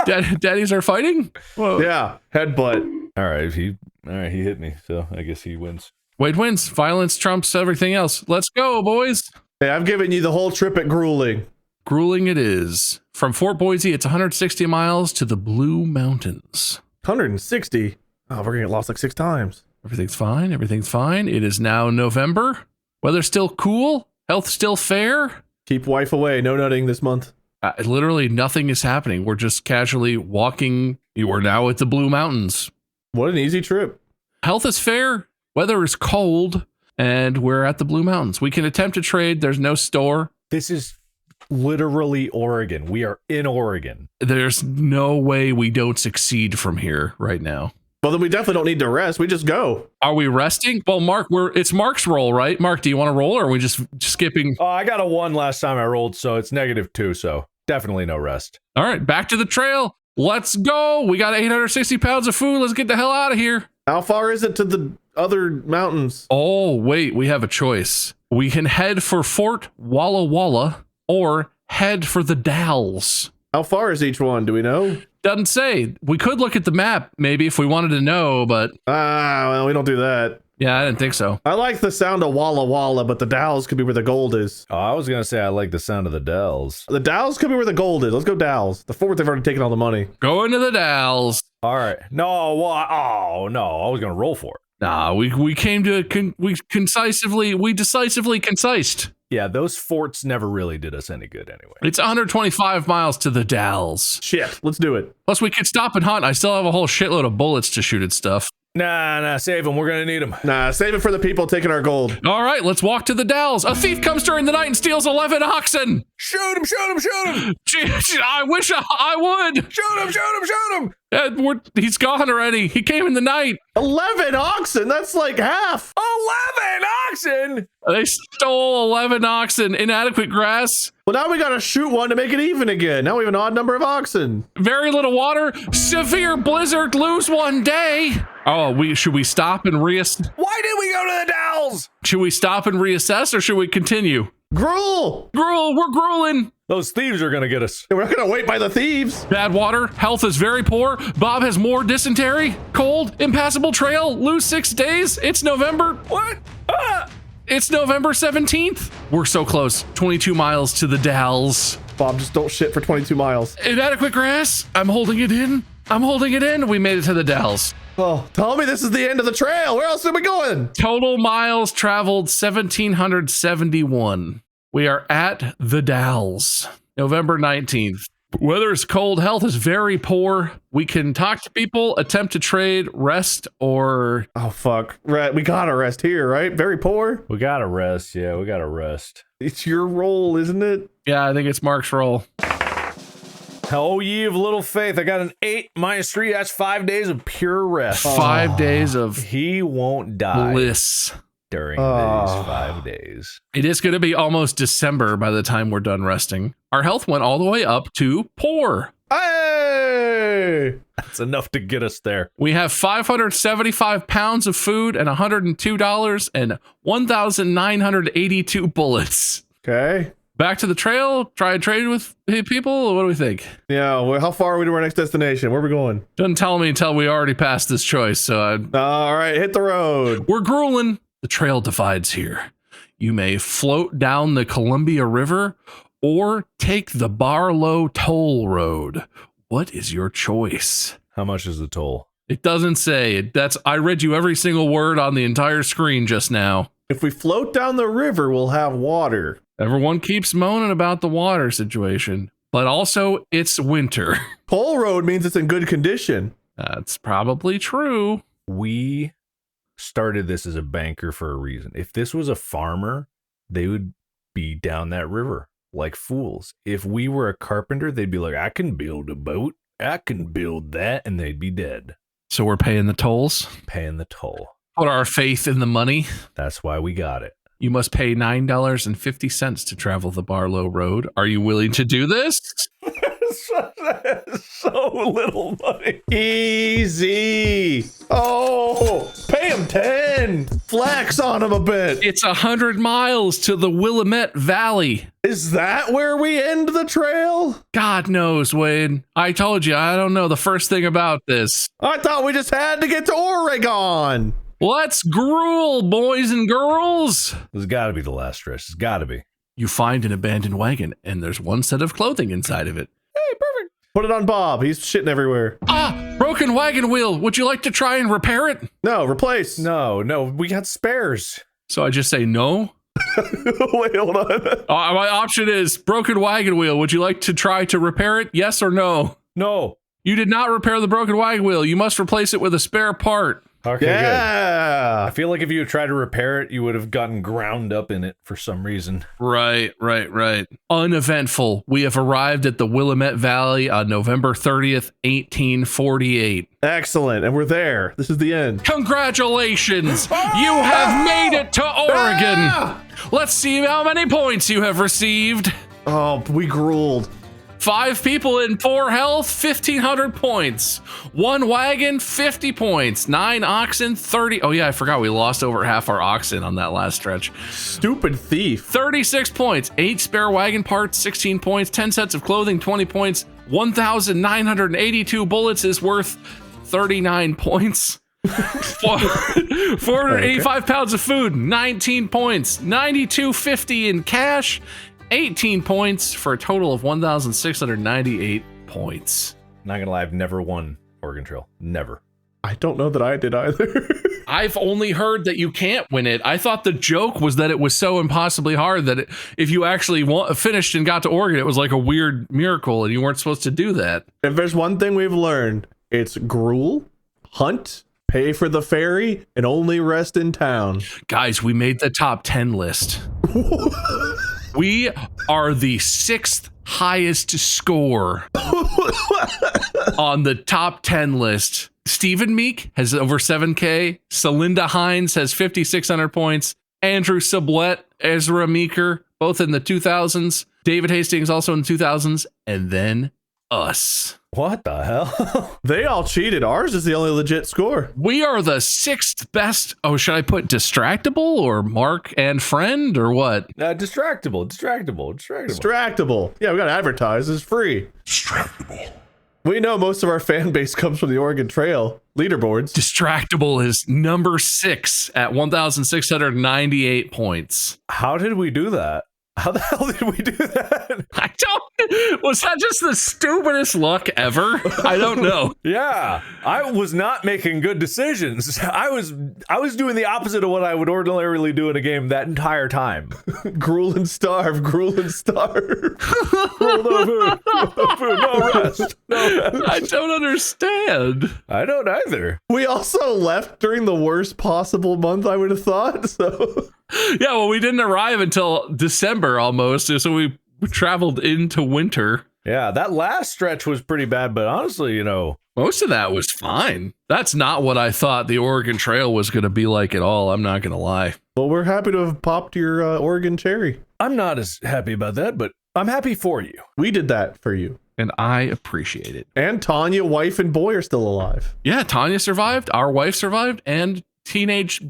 Daddies are fighting? Whoa. Yeah, headbutt. All right, he hit me, so I guess he wins. Wade wins. Violence trumps everything else. Let's go, boys. Hey, I've given you the whole trip at grueling. Grueling it is. From Fort Boise, it's 160 miles to the Blue Mountains. 160. Oh, we're gonna get lost like 6 times. Everything's fine. Everything's fine. It is now November. Weather's still cool. Health still fair. Keep wife away. No nutting this month. Literally nothing is happening. We're just casually walking. You are now at the Blue Mountains. What an easy trip. Health is fair. Weather is cold. And we're at the Blue Mountains. We can attempt to trade. There's no store. This is literally Oregon. We are in Oregon. There's no way we don't succeed from here right now. Well, then we definitely don't need to rest. We just go. Are we resting? Well, Mark, it's Mark's roll, right? Mark, do you want to roll, or are we just skipping? Oh, I got a 1 last time I rolled, so it's -2, so definitely no rest. All right, back to the trail. Let's go. We got 860 pounds of food. Let's get the hell out of here. How far is it to the other mountains? Oh, wait, we have a choice. We can head for Fort Walla Walla or head for the Dalles. How far is each one? Do we know? Doesn't say. We could look at the map maybe if we wanted to know, but Well, we don't do that. yeah, I didn't think so. I like the sound of Walla Walla, but the Dalles could be where the gold is. Oh, I was going to say I like the sound of the Dells. The Dalles could be where the gold is. Let's go Dalles. The fort, they've already taken all the money. Going to the Dalles. All right. No, well, oh, no, I was going to roll for it. Nah, we came to we decisively concised. Yeah, those forts never really did us any good anyway. It's 125 miles to the Dalles. Shit, let's do it. Plus, we could stop and hunt. I still have a whole shitload of bullets to shoot at stuff. Nah, save them. We're going to need them. Nah, save it for the people taking our gold. All right, let's walk to the Dalles. A thief comes during the night and steals 11 oxen. Shoot him. Gee, I wish I would. Shoot him. He's gone already. He came in the night. 11 oxen? That's like half. 11 oxen? They stole 11 oxen. Inadequate grass. Well, now we gotta shoot one to make it even again. Now we have an odd number of oxen. Very little water. Severe blizzard. Lose one day. Oh, should we stop and reassess? Why did we go to the Dalles? Should we stop and reassess, or should we continue? Gruel! We're grueling. Those thieves are going to get us. We're not gonna wait by the thieves. Bad water. Health is very poor. Bob has more dysentery. Cold. Impassable trail. Lose 6 days. It's November. What? It's November 17th. We're so close. 22 miles to the Dalles. Bob, just don't shit for 22 miles. Inadequate grass. I'm holding it in. We made it to the Dalles. Oh, tell me this is the end of the trail. Where else are we going? Total miles traveled 1,771. We are at the Dalles. November 19th. Weather is cold. Health is very poor. We can talk to people, attempt to trade, rest, or... Oh, fuck. We gotta rest here, right? Very poor. We got to rest. Yeah, we got to rest. It's your role, isn't it? Yeah, I think it's Mark's roll. Oh, ye of little faith. I got an 8 -3. That's 5 days of pure rest. 5 days of He won't die bliss. during these 5 days. It is going to be almost December by the time we're done resting. Our health went all the way up to poor. Hey! That's enough to get us there. We have 575 pounds of food and $102 and 1,982 bullets. Okay. Back to the trail, try and trade with people. What do we think? Yeah, well, how far are we to our next destination? Where are we going? Doesn't tell me until we already passed this choice. So All right, hit the road. we're grueling. The trail divides here. You may float down the Columbia River or take the Barlow Toll Road. What is your choice? How much is the toll? It doesn't say. I read you every single word on the entire screen just now. If we float down the river, we'll have water. Everyone keeps moaning about the water situation, but also it's winter. Toll road means it's in good condition. That's probably true. We started this as a banker for a reason. If this was a farmer, they would be down that river like fools. If we were a carpenter, they'd be like, I can build a boat. I can build that. And they'd be dead. So we're paying the tolls. Paying the toll. Put our faith in the money. That's why we got it. You must pay $9.50 to travel the Barlow Road. Are you willing to do this? So little money. Easy. Oh, pay him 10. Flex on him a bit. It's 100 miles to the Willamette Valley. Is that where we end the trail? God knows, Wade. I told you, I don't know the first thing about this. I thought we just had to get to Oregon. Let's gruel, boys and girls. This has got to be the last stretch. It's got to be. You find an abandoned wagon, and there's one set of clothing inside of it. Hey, perfect. Put it on Bob. He's shitting everywhere. Broken wagon wheel. Would you like to try and repair it? No, replace. No, we got spares. So I just say no? Wait, hold on. My option is broken wagon wheel. Would you like to try to repair it? Yes or no? No. You did not repair the broken wagon wheel. You must replace it with a spare part. Okay, Yeah. good. I feel like if you had tried to repair it, you would have gotten ground up in it for some reason. Right. Uneventful. We have arrived at the Willamette Valley on November 30th, 1848. Excellent. And we're there. This is the end. Congratulations! You have made it to Oregon! Let's see how many points you have received. Oh, we grueled. 5 people in 4 health, 1,500 points. 1 wagon, 50 points. 9 oxen, 30. Oh yeah, I forgot we lost over half our oxen on that last stretch. Stupid thief. 36 points. 8 spare wagon parts, 16 points. 10 sets of clothing, 20 points. 1,982 bullets is worth 39 points. 485 pounds of food, 19 points. 92.50 in cash. 18 points for a total of 1,698 points. Not gonna lie, I've never won Oregon Trail. Never. I don't know that I did either. I've only heard that you can't win it. I thought the joke was that it was so impossibly hard that if you actually finished and got to Oregon, it was like a weird miracle and you weren't supposed to do that. If there's one thing we've learned, it's gruel, hunt, pay for the ferry, and only rest in town. Guys, we made the top 10 list. We are the 6th highest score on the top 10 list. Stephen Meek has over 7K. Celinda Hines has 5,600 points. Andrew Sublette, Ezra Meeker, both in the 2000s. David Hastings also in the 2000s. And then us. What the hell? They all cheated. Ours is the only legit score. We are the 6th best. Oh, should I put Distractible or Mark and Friend or what? Distractible. Distractible. Yeah, we got to advertise. It's free. Distractible. We know most of our fan base comes from the Oregon Trail leaderboards. Distractible is number 6 at 1,698 points. How did we do that? How the hell did we do that? Was that just the stupidest luck ever? I don't know. Yeah, I was not making good decisions. I was doing the opposite of what I would ordinarily do in a game that entire time. Gruel and starve, gruel and starve. No rest. I don't understand. I don't either. We also left during the worst possible month, I would have thought. So yeah, well, we didn't arrive until December almost, so we traveled into winter. Yeah, that last stretch was pretty bad, but honestly, most of that was fine. That's not what I thought the Oregon Trail was going to be like at all. I'm not going to lie. Well, we're happy to have popped your Oregon cherry. I'm not as happy about that, but I'm happy for you. We did that for you. And I appreciate it. And Tanya, wife and boy are still alive. Yeah, Tanya survived. Our wife survived. And teenage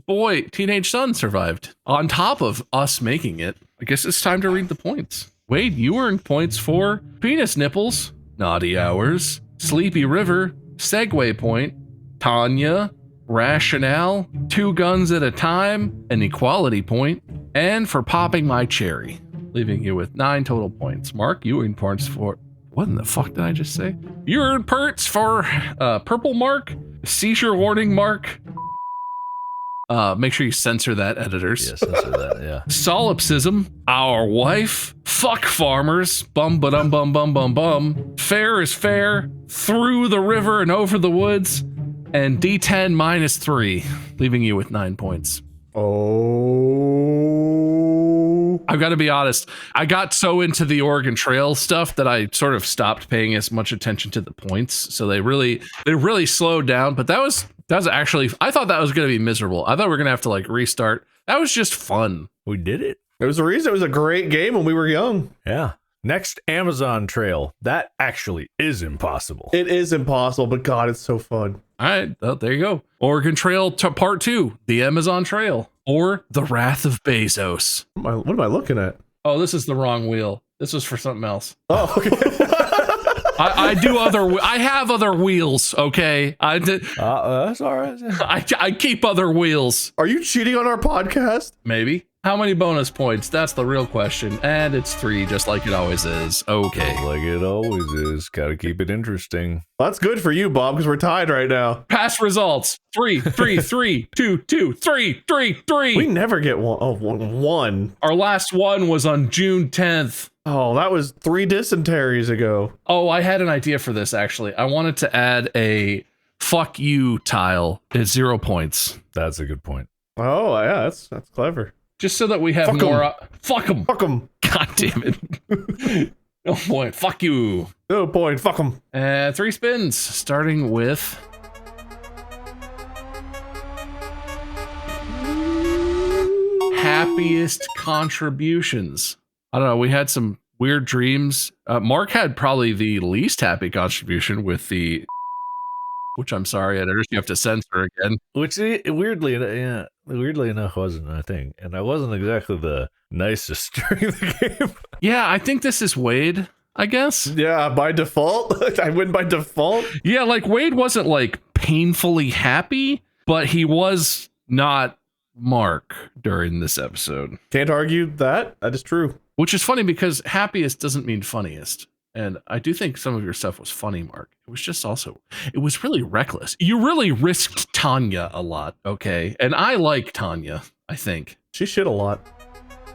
son survived. On top of us making it, I guess it's time to read the points. Wade, you earned points for Penis Nipples, Naughty Hours, Sleepy River, Segway Point, Tanya, Rationale, Two Guns at a Time, an Equality Point, and for Popping My Cherry, leaving you with 9 total points. Mark, you earned points for... What in the fuck did I just say? You earned perks for Purple Mark, Seizure Warning Mark. Make sure you censor that, editors. Yeah, censor that, yeah. Solipsism, Our Wife, Fuck Farmers, Bum Ba-Dum Bum Bum Bum Bum, Fair is Fair, Through the River and Over the Woods, and D10 minus 3, leaving you with 9 points. Oh. I've got to be honest. I got so into the Oregon Trail stuff that I sort of stopped paying as much attention to the points. So they really slowed down. But that was actually, I thought that was going to be miserable. I thought we were going to have to like restart. That was just fun. We did it. There was a reason it was a great game when we were young. Yeah. Next Amazon Trail. That actually is impossible. It is impossible, but God, it's so fun. All right. Oh, there you go. Oregon Trail Part 2, the Amazon Trail, or the Wrath of Bezos. What am I looking at? Oh, this is the wrong wheel. This was for something else. Oh, okay. I have other wheels, okay? That's all right. I keep other wheels. Are you cheating on our podcast? Maybe. How many bonus points? That's the real question. And it's 3, just like it always is. Okay. Like it always is. Gotta keep it interesting. Well, that's good for you, Bob, because we're tied right now. Past results. 3, 3, 3, 2, 2, 3, 3, 3. We never get one. Oh, one. Our last one was on June 10th. Oh, that was 3 dysenteries ago. Oh, I had an idea for this, actually. I wanted to add a fuck you tile at 0 points. That's a good point. Oh, yeah, that's clever. Just so that we have Fuck more... 'em. Fuck them. Fuck them. God damn it. No point. Fuck you. No point. Fuck them. 3 spins, starting with... happiest contributions. I don't know. We had some weird dreams. Mark had probably the least happy contribution with the... which I'm sorry, editors, you have to censor again. Which weirdly enough wasn't a thing, and I wasn't exactly the nicest during the game. Yeah, I think this is Wade, I guess. Yeah, by default. I win by default. Yeah, like Wade wasn't like painfully happy, but he was not Mark during this episode. Can't argue that. That is true. Which is funny because happiest doesn't mean funniest. And I do think some of your stuff was funny, Mark. It was just it was really reckless. You really risked Tanya a lot, okay? And I like Tanya, I think. She shit a lot.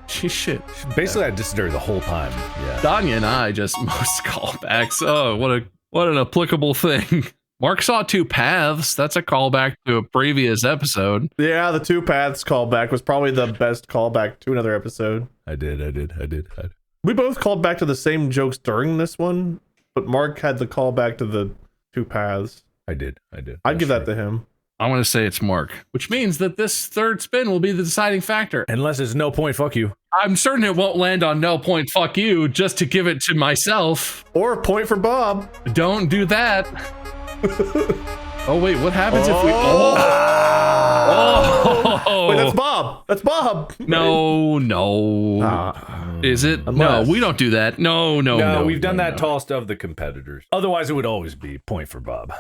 She shit. Basically, I dysentery the whole time. Yeah. Tanya and I just most callbacks. Oh, what an applicable thing. Mark saw 2 paths. That's a callback to a previous episode. Yeah, the 2 paths callback was probably the best callback to another episode. I did. We both called back to the same jokes during this one, but Mark had the callback to the 2 paths. I did. I'd give that to him. I want to say it's Mark, which means that this 3rd spin will be the deciding factor. Unless it's no point, fuck you. I'm certain it won't land on no point, fuck you, just to give it to myself. Or a point for Bob. Don't do that. Oh, wait, what happens if we... Wait, that's Bob. That's Bob. No. Is it? Unless. No, we don't do that. No. We've done that tossed of the competitors. Otherwise, it would always be point for Bob.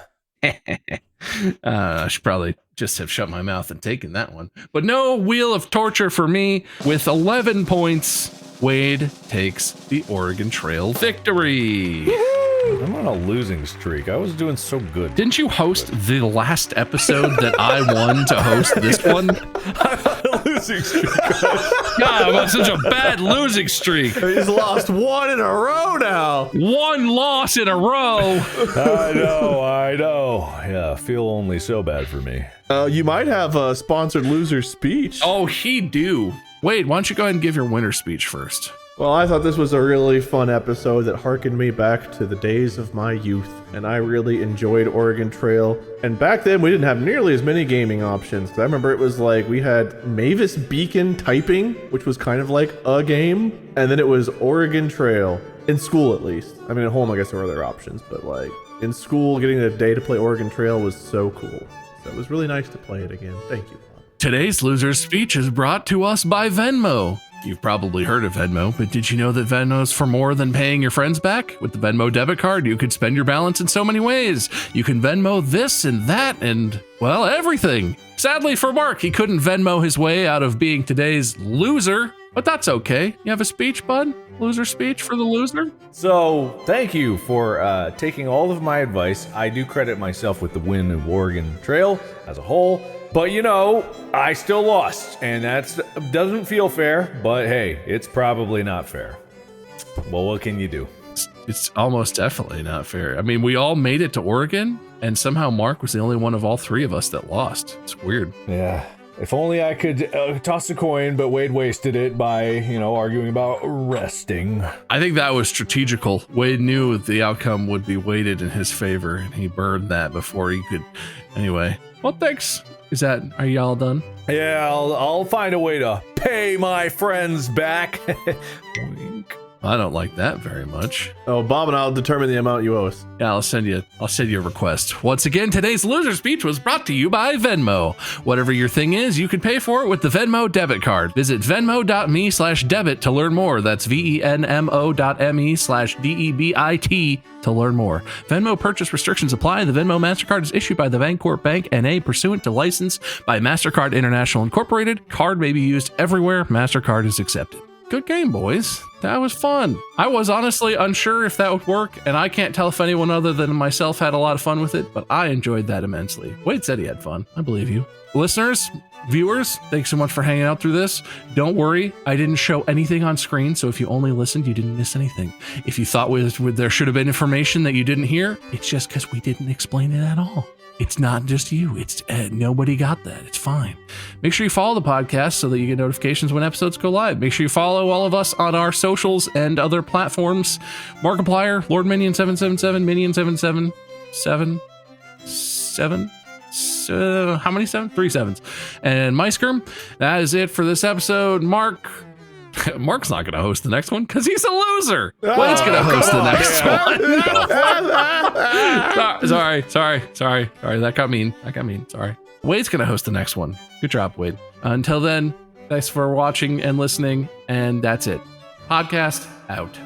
I should probably just have shut my mouth and taken that one. But no wheel of torture for me. With 11 points, Wade takes the Oregon Trail victory. I'm on a losing streak. I was doing so good. Didn't you host the last episode that I won to host this one? I'm on a losing streak. God, I'm on such a bad losing streak. He's lost 1 in a row now. 1 loss in a row. I know. Yeah, feel only so bad for me. You might have a sponsored loser speech. Oh, he do. Wade, why don't you go ahead and give your winner speech first? Well, I thought this was a really fun episode that harkened me back to the days of my youth, and I really enjoyed Oregon Trail. And back then, we didn't have nearly as many gaming options. I remember it was like we had Mavis Beacon Typing, which was kind of like a game, and then it was Oregon Trail, in school at least. I mean, at home, I guess there were other options, but like in school, getting a day to play Oregon Trail was so cool. So it was really nice to play it again. Thank you. Today's loser's speech is brought to us by Venmo. You've probably heard of Venmo, but did you know that Venmo's for more than paying your friends back? With the Venmo debit card, you could spend your balance in so many ways. You can Venmo this and that and, well, everything. Sadly for Mark, he couldn't Venmo his way out of being today's loser, but that's okay. You have a speech, bud? Loser speech for the loser? So, thank you for taking all of my advice. I do credit myself with the win in Oregon Trail as a whole. But you know, I still lost, and that doesn't feel fair, but hey, it's probably not fair. Well, what can you do? It's almost definitely not fair. I mean, we all made it to Oregon, and somehow Mark was the only one of all three of us that lost. It's weird. Yeah. If only I could toss a coin, but Wade wasted it by, arguing about resting. I think that was strategical. Wade knew the outcome would be weighted in his favor, and he burned that before he could. Anyway, well, thanks. Are y'all done? Yeah, I'll find a way to pay my friends back. Wink. I don't like that very much. Oh, Bob and I'll determine the amount you owe us. Yeah, I'll send you a request. Once again, today's loser speech was brought to you by Venmo. Whatever your thing is, you can pay for it with the Venmo debit card. Visit venmo.me/debit to learn more. That's venmo.me/debit to learn more. Venmo purchase restrictions apply. The Venmo MasterCard is issued by the Bancorp Bank N.A. pursuant to license by MasterCard International Incorporated. Card may be used everywhere. MasterCard is accepted. Good game, boys. That was fun. I was honestly unsure if that would work, and I can't tell if anyone other than myself had a lot of fun with it, but I enjoyed that immensely. Wade said he had fun. I believe you. Listeners, viewers, thanks so much for hanging out through this. Don't worry, I didn't show anything on screen, so if you only listened, you didn't miss anything. If you thought there should have been information that you didn't hear, it's just because we didn't explain it at all. It's not just you. It's nobody got that. It's fine. Make sure you follow the podcast so that you get notifications when episodes go live. Make sure you follow all of us on our socials and other platforms. Markiplier, Lord Minion 777, Minion 777, how many seven? 3 sevens. And Meisker. That is it for this episode. Mark's not going to host the next one because he's a loser. Wade's going to host the next one. Sorry. That got mean. Sorry. Wade's going to host the next one. Good job, Wade. Until then, thanks for watching and listening. And that's it. Podcast out.